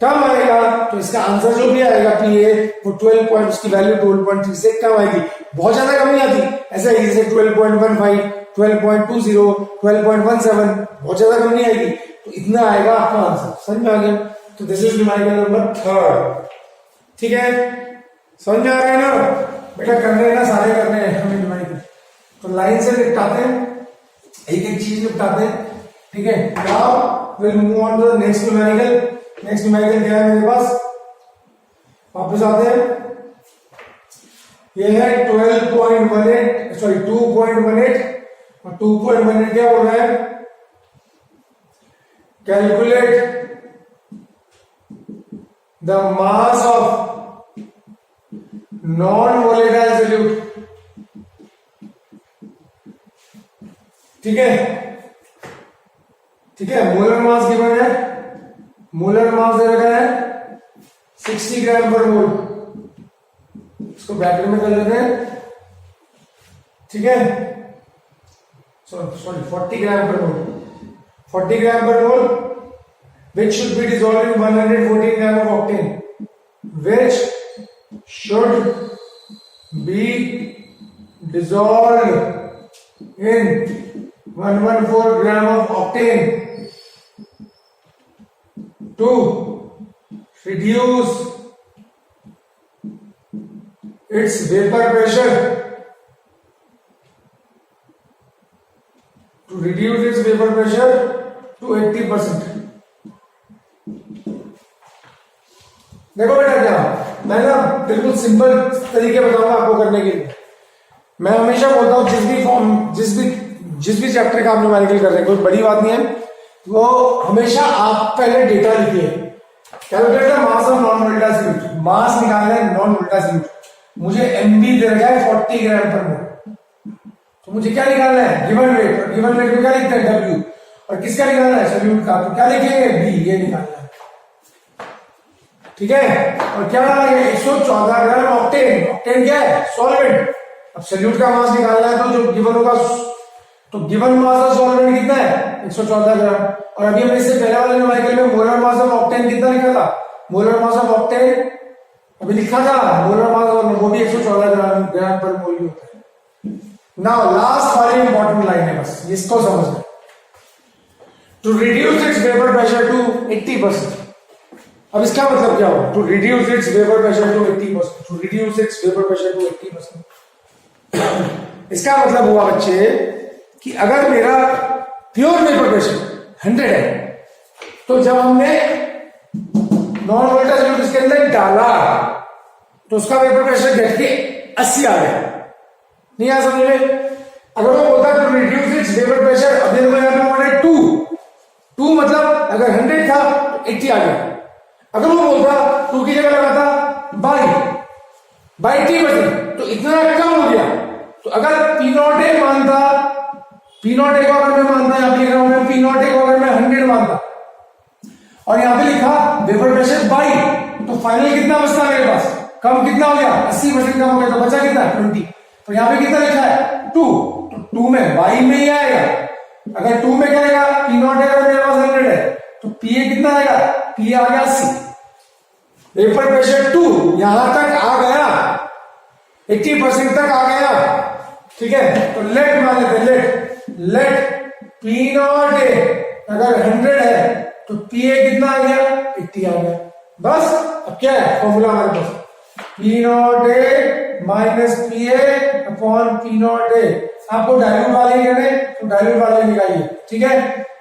कम आएगा। तो इसका आंसर जो भी आएगा पीए वो 12 उसकी वैल्यू 12.3 से कम आएगी, बहुत ज्यादा कम नहीं आती। ऐसा ही जैसे 12.15, 12.20, 12.17, बहुत ज्यादा कम नहीं आएगी। तो इतना आएगा आपका आंसर, समझ में आ गया। तो दिस इज न्यूमेरिकल नंबर 3, ठीक है, समझ में आ रहा है ना बेटा। करने हैं ना, सारे करने हैं हमें न्यूमेरिकल। तो लाइन से निपटाते हैं, एक एक चीज निपटाते हैं, ठीक है। Now will move on to the next numerical. Next numerical क्या है मेरे पास, वापस आते हैं। ये है 2.18 और 2.18 क्या हो रहा है, calculate the mass of non volatile solute, ठीक है, ठीक है। मोलर मास गिवन है, मोलर मास दे रखा है 60 ग्राम पर मोल, इसको ब्रैकेट में कर लेते हैं, ठीक है। सॉरी 40 ग्राम पर मोल, 40 ग्राम पर मोल which should be dissolved in 114 gram of octane, which should be dissolved in 114 gram of octane to reduce its vapor pressure, to 80%. देखो बेटा, क्या मैं ना बिल्कुल सिंपल तरीके बताऊंगा आपको करने के लिए। मैं हमेशा बोलता हूं जिस भी चैप्टर का आप न्यूमेरिकल कर रहे हैं, कोई बड़ी बात नहीं है, वो हमेशा आप पहले डेटा लिखिए। Calculate the mass of non volatile solute, mass निकालना है नॉन वोलेटाइल सॉल्यूट। मुझे एमबी दे रखा है 40 ग्राम पर मोल, तो मुझे क्या निकालना है, गिवन वेट। और गिवन वेट में क्या लिखते हैं, डब्ल्यू। और किसका निकालना है, सॉल्यूट का, तो क्या लिखेंगे, बी, ये निकालना है। ठीक है, और क्या है 114 ग्राम ऑक्टेन। ऑक्टेन क्या है, सॉल्वेंट। अब सॉल्यूट का मास निकालना है, तो जो गिवन होगा, तो गिवन मास ऑफ सॉल्वेंट कितना है, 114 ग्राम। और अभी हमने इससे पहले वाले न्यूमेरिकल में मोलर मास ऑफ ऑक्टेन कितना लिखा था, मोलर मास ऑफ ऑक्टेन अभी लिखा था, मोलर मास ऑफ वो भी 114 ग्राम पर मोल होता है। नाउ लास्ट वाली इंपॉर्टेंट लाइन है, बस इसको समझना। To reduce its vapour pressure to 80%। अब इसका मतलब क्या होगा, to reduce its vapour pressure to 80%, to reduce its vapour pressure to 80%। इसका मतलब हुआ बच्चे कि अगर मेरा प्योर वेपर प्रेशर 100 है, तो जब हमने नॉन वोलेटाइल सॉल्यूट इसके अंदर डाला, तो उसका वेपर प्रेशर घट के 80 आ गया। नहीं आ समझ में? अगर वो बोलता to reduce its vapour pressure, अब देखो यहां पे बोला 2 मतलब अगर 100 था तो 80 आ गया। अगर वो बोलता 2 की जगह लगाता बाई 80%, तो इतना कम हो गया। तो अगर P0A मानता, P0A को अगर मैं मानता, यहां पे लिख रहा हूं मैं, P0A को अगर मैं 100 मानता और यहां पे लिखा वेपर प्रेशर बाई, तो फाइनल कितना बचता मेरे पास, कम कितना हो गया, 80% कम हो गया, तो बचा कितना, 20। तो यहां पे कितना लिखा है, 2, तो 2 में बाई में ही आएगा। अगर 2 में क्या आएगा, P0A अगर मेरे पास 100 है, तो PA कितना आएगा, PA आ गया 80। वेपर प्रेशर 2 यहां तक आ गया, 80% तक आ गया। ठीक है, तो लेट मान लेते हैं, लेट P0A अगर 100 है, तो PA कितना आ गया, 80 आ गया। बस अब क्या है फॉर्मूला हमारे पास, P0A minus PA upon P0A। आपको डायल्यूट वाले करने, तो डायल्यूट वाले निकालिए। ठीक है,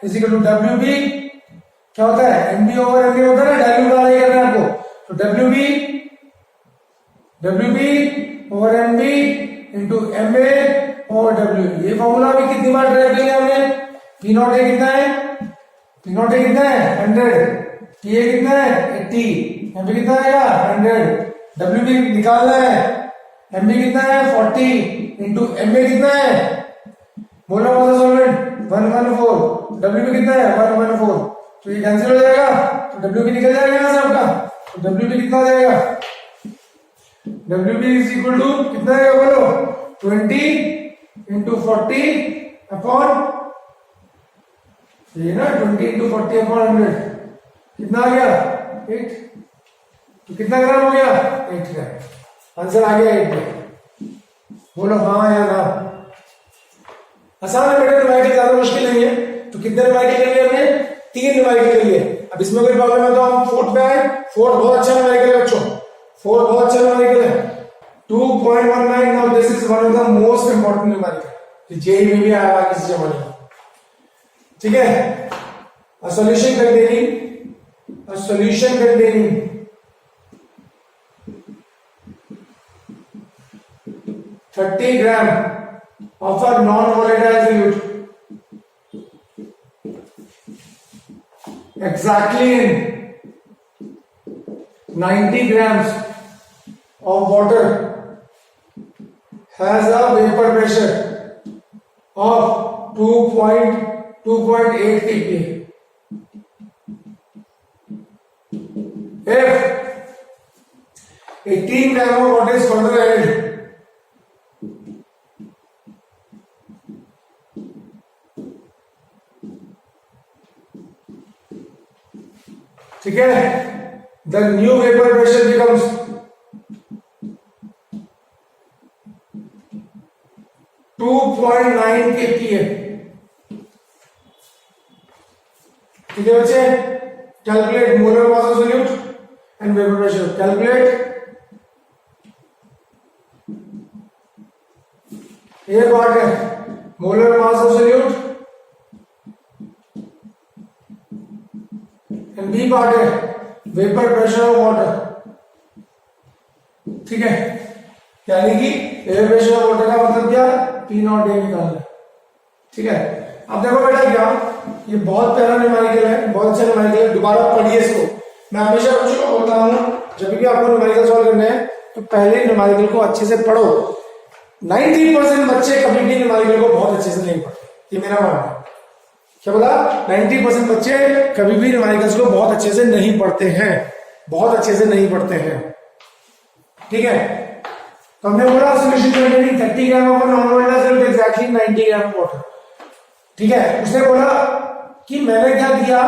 इजिकल टू WB क्या होता है, MB ओवर MA होता है ना, डायल्यूट वाले करना है आपको। तो WB over MB into MA over W। ये फॉर्मूला भी कितनी बार ट्राई किया हमने। P0A कितना है, P0A कितना है 100, PA कितना है 80, MB कितना आएगा 100, WB निकालना है, MB कितना है 40 इंटू MA कितना है, molar mass of solvent 114, WB कितना है 114। तो ये कैंसिल हो जाएगा, तो WB निकल जाएगा यहां से आपका। तो WB कितना आ जाएगा, WB इज इक्वल टू कितना आएगा बोलो, 20 इंटू 40 अपॉन, ये ना 20 इंटू 40 अपॉन 100 कितना आ गया 8। तो कितना ग्राम हो गया, 8 ग्राम। आंसर आ गया 8 ग्राम। बोलो हाँ या ना। आसान है बेटा, न्यूमेरिकल ज्यादा मुश्किल नहीं है। तो कितने न्यूमेरिकल कर लिए हमने, 3 न्यूमेरिकल कर लिए। अब इसमें कोई प्रॉब्लम है तो हम 4th पे आए। 4th बहुत अच्छा न्यूमेरिकल है बच्चों, 4th बहुत अच्छा न्यूमेरिकल है, 2.19। Now this is one of the most important numerical, JEE में भी आया किसी जमाने में। ठीक है, a solution containing 30 gram of a non-volatile solute exactly in 90 grams of water has a vapor pressure of 2.8 ppm. If 18 gram of water is further added, ठीक है, the new vapour pressure becomes 2.9 kPa। ठीक है बच्चे, calculate molar mass of solute and vapour pressure. Calculate, ये part है molar mass of solute and B part है vapour pressure of water. ठीक है, यानी कि वेपर प्रेशर ऑफ वाटर का मतलब क्या, पी नॉट ए निकालना। ठीक है, अब देखो बेटा क्या, ये बहुत प्यारा न्यूमेरिकल है, बहुत अच्छा न्यूमेरिकल है, दोबारा पढ़िए इसको। मैं हमेशा बच्चों को बोलता हूं जब भी आपको न्यूमेरिकल सॉल्व करने हैं तो पहले न्यूमेरिकल को अच्छे से पढ़ो। 90% बच्चे कभी भी न्यूमेरिकल को बहुत अच्छे से नहीं पढ़ते, ये मेरा मानना है। क्या बोला, 90% बच्चे कभी भी न्यूमेरिकल्स को बहुत अच्छे से नहीं पढ़ते हैं, बहुत अच्छे से नहीं पढ़ते हैं। ठीक है, तो हमने बोला solution containing 30 gram of non volatile solute exactly 90 gram water. ठीक है, उसने बोला कि मैंने क्या दिया,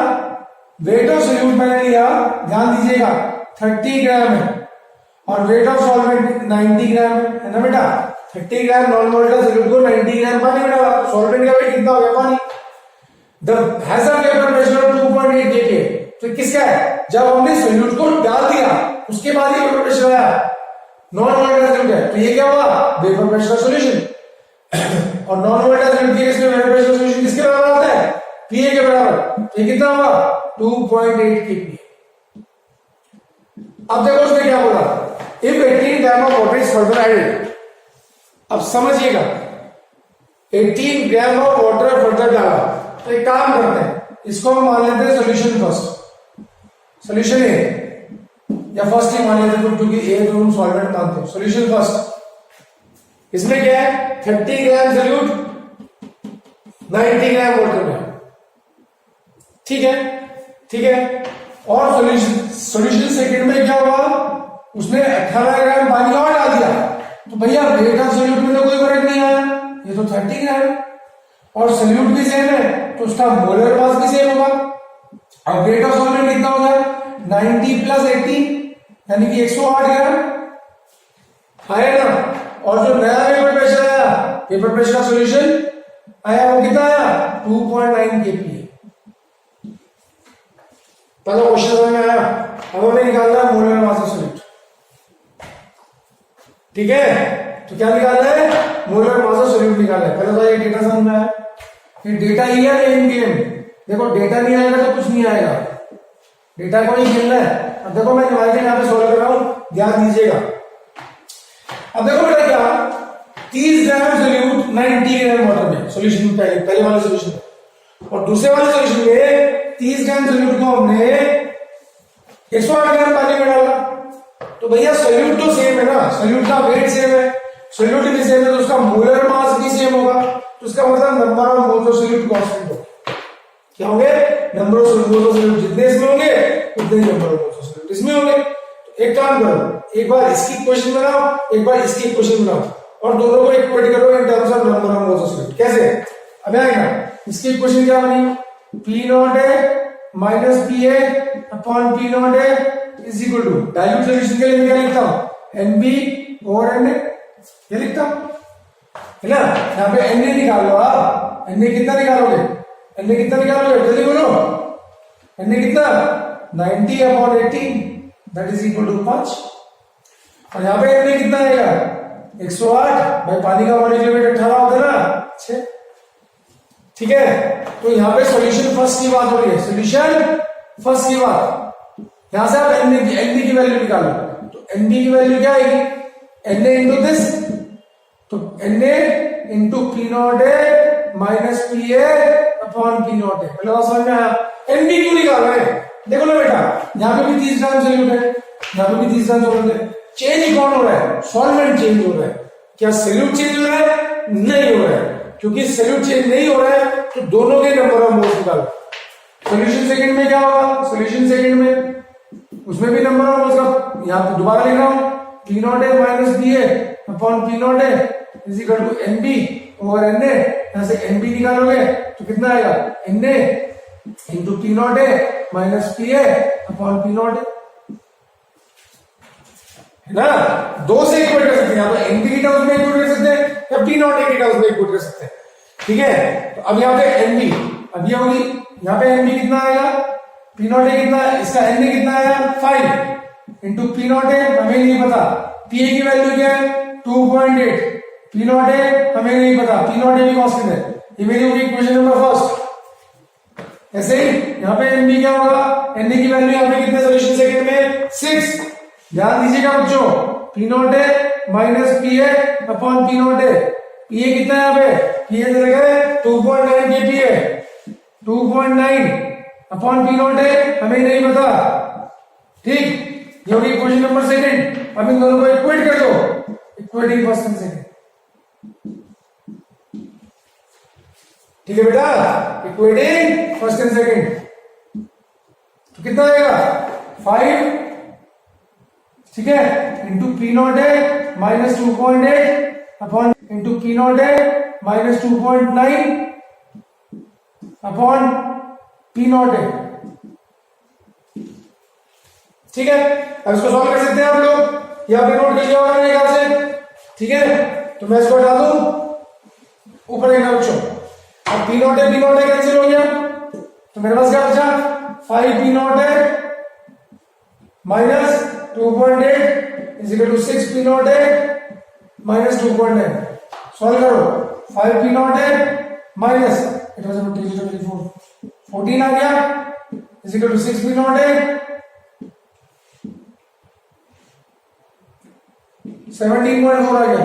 वेट ऑफ सॉल्यूट मैंने लिया, ध्यान दीजिएगा 30 ग्राम है और वेट ऑफ सॉल्वेंट 90 ग्राम है ना बेटा। 30 ग्राम नॉन वोलेटाइल सॉल्यूट को 90 ग्राम पानी में डाला, सॉल्वेंट का वेट कितना हो गया, पानी। The has a vapour pressure of 2.8 kPa। तो किसका है, जब हमने सॉल्यूट को डाल दिया उसके बाद ही वेपर प्रेशर आया, नॉन वोलेटाइल सॉल्यूट है, तो ये क्या हुआ, वेपर प्रेशर सॉल्यूशन। और नॉन वोलेटाइल सॉल्यूट के केस में वेपर प्रेशर सॉल्यूशन किसके बराबर आता है, पीए के बराबर। ये कितना हुआ, 2.8 kPa। अब देखो उसने क्या बोला, if 18 gram of water is further added. अब समझिएगा, 18 ग्राम ऑफ वाटर फर्दर डाला, तो एक काम करते हैं, इसको हम मान लेते हैं सॉल्यूशन फर्स्ट, सॉल्यूशन ए, या फर्स्ट ही मान लेते हैं क्योंकि ए तो हम सॉल्वेंट मानते हैं। सॉल्यूशन फर्स्ट, इसमें क्या है, 30 ग्राम सॉल्यूट 90 ग्राम वाटर में। ठीक है, ठीक है, और सॉल्यूशन सेकंड में क्या हुआ, उसने 18 ग्राम पानी और डाल दिया, तो भैया वेट ऑफ सॉल्यूट में तो कोई फर्क नहीं आया, ये तो 30 ग्राम और सॉल्यूट भी सेम है, तो उसका मोलर मास भी सेम होगा। और वेट ऑफ सॉल्वेंट कितना हो गया, 90 प्लस 80 यानी कि 108 ग्राम आया ना। और जो नया वेपर प्रेशर आया, वेपर प्रेशर का सॉल्यूशन आया, वो कितना आया, 2.9 kPa। पहला क्वेश्चन समझ में आया। अब हमें निकालना है मोलर मास ऑफ सॉल्यूट। ठीक है, तो क्या निकालना है, मोलर मास ऑफ सॉल्यूट निकालना है। पहले तो ये डेटा समझ में आया, ये डेटा ही है इन गेम। देखो डेटा नहीं आएगा तो कुछ नहीं आएगा, डेटा को ही खेलना है। अब देखो मैं न्यूमेरिकल यहाँ पे सॉल्व कर रहा हूं, ध्यान दीजिएगा। अब देखो बेटा क्या, 30 ग्राम सॉल्यूट 90 ग्राम वाटर में, सॉल्यूशन पहले वाले सॉल्यूशन में, और दूसरे वाले सॉल्यूशन में 30 ग्राम सॉल्यूट को हमने 108 ग्राम पानी में डाला। तो भैया सॉल्यूट तो सेम है ना, सॉल्यूट का वेट सेम है, सॉल्यूट भी सेम है, तो उसका मोलर मास भी सेम होगा, तो उसका मतलब number of moles of solute constant होगा। क्या होंगे, number of moles of solute जितने इसमें होंगे उतने ही number of moles of solute इसमें होंगे। तो एक काम करो, एक बार इसकी इक्वेशन बनाओ, एक बार इसकी इक्वेशन बनाओ, और दोनों को इक्वेट करो in terms of number of moles of solute. कैसे, अब आएगा, इसकी इक्वेशन क्या बनी, P naught A minus P A upon P naught A is equal to, dilute solution के लिए मैं क्या लिखता हूं, एनबी ओवर एन ए, ये लिखता हूं है ना। यहाँ पे एन ए निकाल लो आप, एन ए कितना निकालोगे, एन ए कितना निकालोगे, जल्दी बोलो, एन ए कितना, 90 upon 18 that is equal to 5। और यहाँ पे एन ए कितना आएगा, 108, भाई पानी का मॉलिक्यूलर वेट 18 होता है ना, 6। ठीक है, तो यहाँ पे सॉल्यूशन फर्स्ट की बात हो रही है, सॉल्यूशन फर्स्ट की बात। यहां से आप एनबी की वैल्यू निकालो, तो एनबी की वैल्यू क्या आएगी, एन ए इंटू दिस, तो N A into P naught A minus P A upon P naught A. पहले बात समझ में आया, एनबी क्यों निकाल रहे हैं, देखो ना बेटा, यहाँ पे भी 30 ग्राम सॉल्यूट है, यहाँ पे भी 30 ग्राम सॉल्यूट है, चेंज कौन हो रहा है, सॉल्वेंट चेंज हो रहा है। क्या सॉल्यूट चेंज हो रहा है, नहीं हो रहा है, क्योंकि सॉल्यूट चेंज नहीं हो रहा है तो दोनों के नंबर ऑफ मोल्स निकालो। सॉल्यूशन सेकंड में क्या होगा, सॉल्यूशन सेकंड में उसमें भी नंबर ऑफ मोल्स का, यहां पे दोबारा लिख रहा हूं, P naught A minus P A upon P naught A is equal to NB over N A. यहां से एनबी निकालोगे तो कितना आएगा, N A into P naught A minus P A upon P naught A, है ना। दो से इक्वेट कर सकते हैं, या तो एनपी की टर्म्स में इक्वेट कर सकते हैं या पी नॉट ए की टर्म्स में इक्वेट कर सकते हैं, ठीक है। तो अब यहाँ पे एनबी, अब ये होगी, यहाँ पे एनबी कितना आएगा, पी नॉट ए कितना है, इसका एनबी कितना आया 5 इंटू पी नॉट ए हमें नहीं पता, पी ए की वैल्यू क्या है 2.8, पी नॉट ए हमें नहीं पता, पी नॉट ए भी कांस्टेंट है। ये मेरी होगी इक्वेशन नंबर फर्स्ट। ऐसे ही यहाँ पे एनबी क्या होगा, एनबी की वैल्यू यहाँ पे कितने सोल्यूशन सेकंड में 6। ध्यान दीजिएगा बच्चों, P naught A minus P A upon P naught A, P A कितना है यहाँ पे, पी ए दे रखा 2.9 के P A 2.9 upon P naught ए हमें नहीं पता, ठीक। ये होगी इक्वेशन नंबर सेकंड। अब इन दोनों को इक्वेट कर दो, इक्वेटिंग फर्स्ट एंड सेकंड, ठीक है बेटा, इक्वेटिंग फर्स्ट एंड सेकंड। तो कितना आएगा 5, ठीक है, into P naught A minus 2.8 upon into P naught A minus 2.9 upon P naught ए, ठीक है। अब इसको सॉल्व कर सकते हैं आप लोग, या फिर नोट कीजिए होगा मेरे ख्याल से, ठीक है। तो मैं इसको हटा दूं, ऊपर देखना बच्चों, अब पी नॉट ए कैंसिल हो गया, तो मेरे पास क्या बचा 5 P naught A minus 2.8 is equal to 6 P naught A minus 2.9। Solve करो, 5 P naught A minus it was 14 आ गया is equal to 6 P naught A 17.4 आ गया।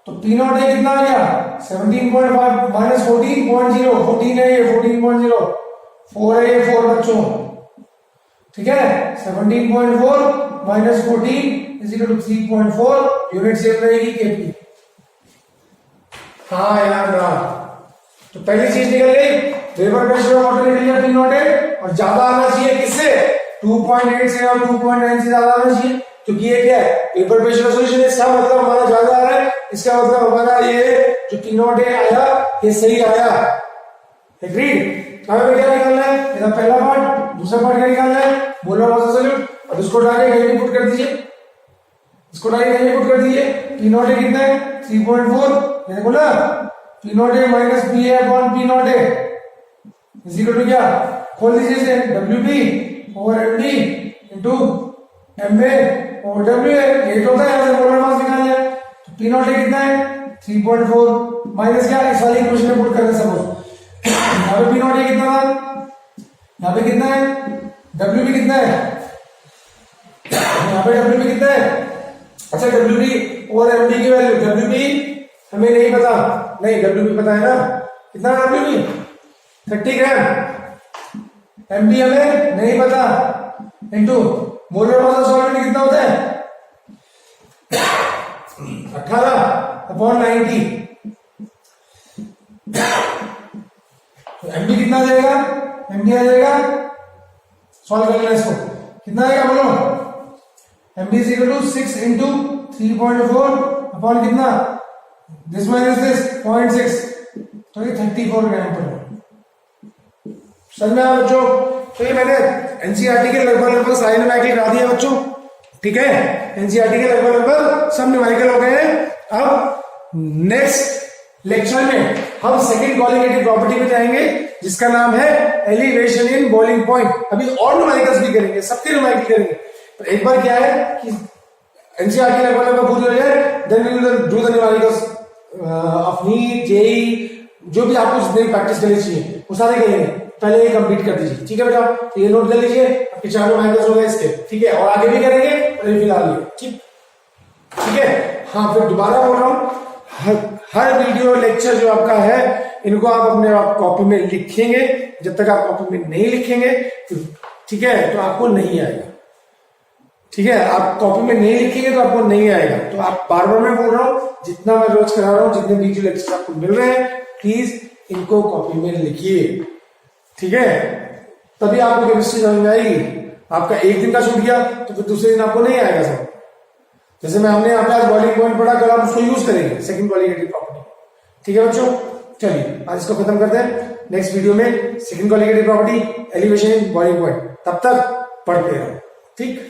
तो पी नॉट ए कितना आ गया 17.5 माइनस 14.0, 14 है ये 14.0, 4 है ये 4 बच्चों, ठीक है। 17.4 minus 14 is equal to 3.4, unit same रहेगी केपी। हाँ यार ना, तो पहली चीज निकल गई, वेपर प्रेशर ऑफ वाटर निकल गया पी नॉट ए, और ज्यादा आना चाहिए किससे 2.8 से और 2.9 से ज्यादा आना चाहिए, क्योंकि ये क्या है वेपर प्रेशर सॉल्यूशन है, इसका मतलब हमारा ज्यादा आ रहा है, इसका मतलब हमारा ये जो पी नॉट ए आया ये सही आया, एग्रीड। हमें क्या निकालना है, इसका पहला पार्ट, दूसरा पार्ट क्या निकालना है मोलर मास ऑफ सॉल्यूट। अब इसको डायरेक्ट कहीं पुट कर दीजिए, इसको डायरेक्ट कहीं पुट कर दीजिए, पी नॉट ए कितना है 3.4, ये देखो ना, P naught A minus P A upon P naught A is equal to क्या, खोल दीजिए इसे, W P over M D into M A over W A, ये तो होता है यहाँ से मोलर मास निकालना है। तो पी नॉट ए कितना है 3.4 माइनस क्या, इस वाली इक्वेशन में पुट करना सपोज, यहाँ पे पी नॉट ए कितना था, यहाँ पे कितना है डब्ल्यू बी कितना है, यहाँ पे डब्ल्यू बी कितना है, अच्छा डब्ल्यू बी और एम डी की वैल्यू, डब्ल्यू बी हमें नहीं पता, नहीं डब्ल्यू बी पता है ना, कितना डब्ल्यू बी 30 ग्राम, एम बी हमें नहीं पता, into molar mass of solvent कितना होता है 18 अपॉन 90, तो एम बी कितना आ जाएगा, एम बी आ जाएगा, सॉल्व कर लेना इसको, कितना आएगा बोलो, M B is equal to 6 into 3.4 upon कितना, दिस माइनस दिस 0.6, तो ये 34 ग्राम पर। समझ में आया बच्चों। तो ये मैंने एनसीईआरटी के लगभग सारे न्यूमेरिकल करा दिए बच्चों, ठीक है, एनसीईआरटी के लगभग सब न्यूमेरिकल हो गए हैं। अब नेक्स्ट लेक्चर में हम सेकंड क्वालिटेटिव प्रॉपर्टी पे जाएंगे जिसका नाम है एलिवेशन इन बॉइलिंग पॉइंट। अभी और न्यूमेरिकल्स भी करेंगे, सबके न्यूमेरिकल करेंगे, पर एक बार क्या है कि एनसीईआरटी लगभग पूरी हो जाए, then we will do the numericals of NEET JEE, जो भी आपको जितने प्रैक्टिस करनी चाहिए वो सारे करेंगे, पहले ये कंप्लीट कर दीजिए, ठीक है बेटा। तो ये नोट कर लीजिए, आपके 4 न्यूमेरिकल्स हो गए इसके, ठीक है, और आगे भी करेंगे, अभी फिलहाल ये ठीक है। हाँ, फिर दोबारा बोल रहा हूँ, हर वीडियो लेक्चर जो आपका है इनको आप अपने कॉपी में लिखेंगे, जब तक आप कॉपी में नहीं लिखेंगे ठीक है तो आपको नहीं आएगा, ठीक है, आप कॉपी में नहीं लिखेंगे तो आपको नहीं आएगा। तो आप बार बार मैं बोल रहा हूँ, जितना मैं रोज करा रहा हूँ, जितने वीडियो लेक्चर आपको मिल रहे हैं, प्लीज इनको कॉपी में लिखिए, ठीक है, तभी आपको केमिस्ट्री समझ में आएगी। आपका एक दिन का छूट गया तो फिर दूसरे दिन आपको नहीं आएगा सब। जैसे मैं हमने यहाँ पे आज बॉइलिंग पॉइंट पढ़ा, कल आप उसको यूज करेंगे सेकंड क्वालिटेटिव प्रॉपर्टी, ठीक है बच्चों। चलिए आज इसको खत्म करते हैं। नेक्स्ट वीडियो में second colligative property, elevation in boiling point. तब तक पढ़ते रहो, ठीक।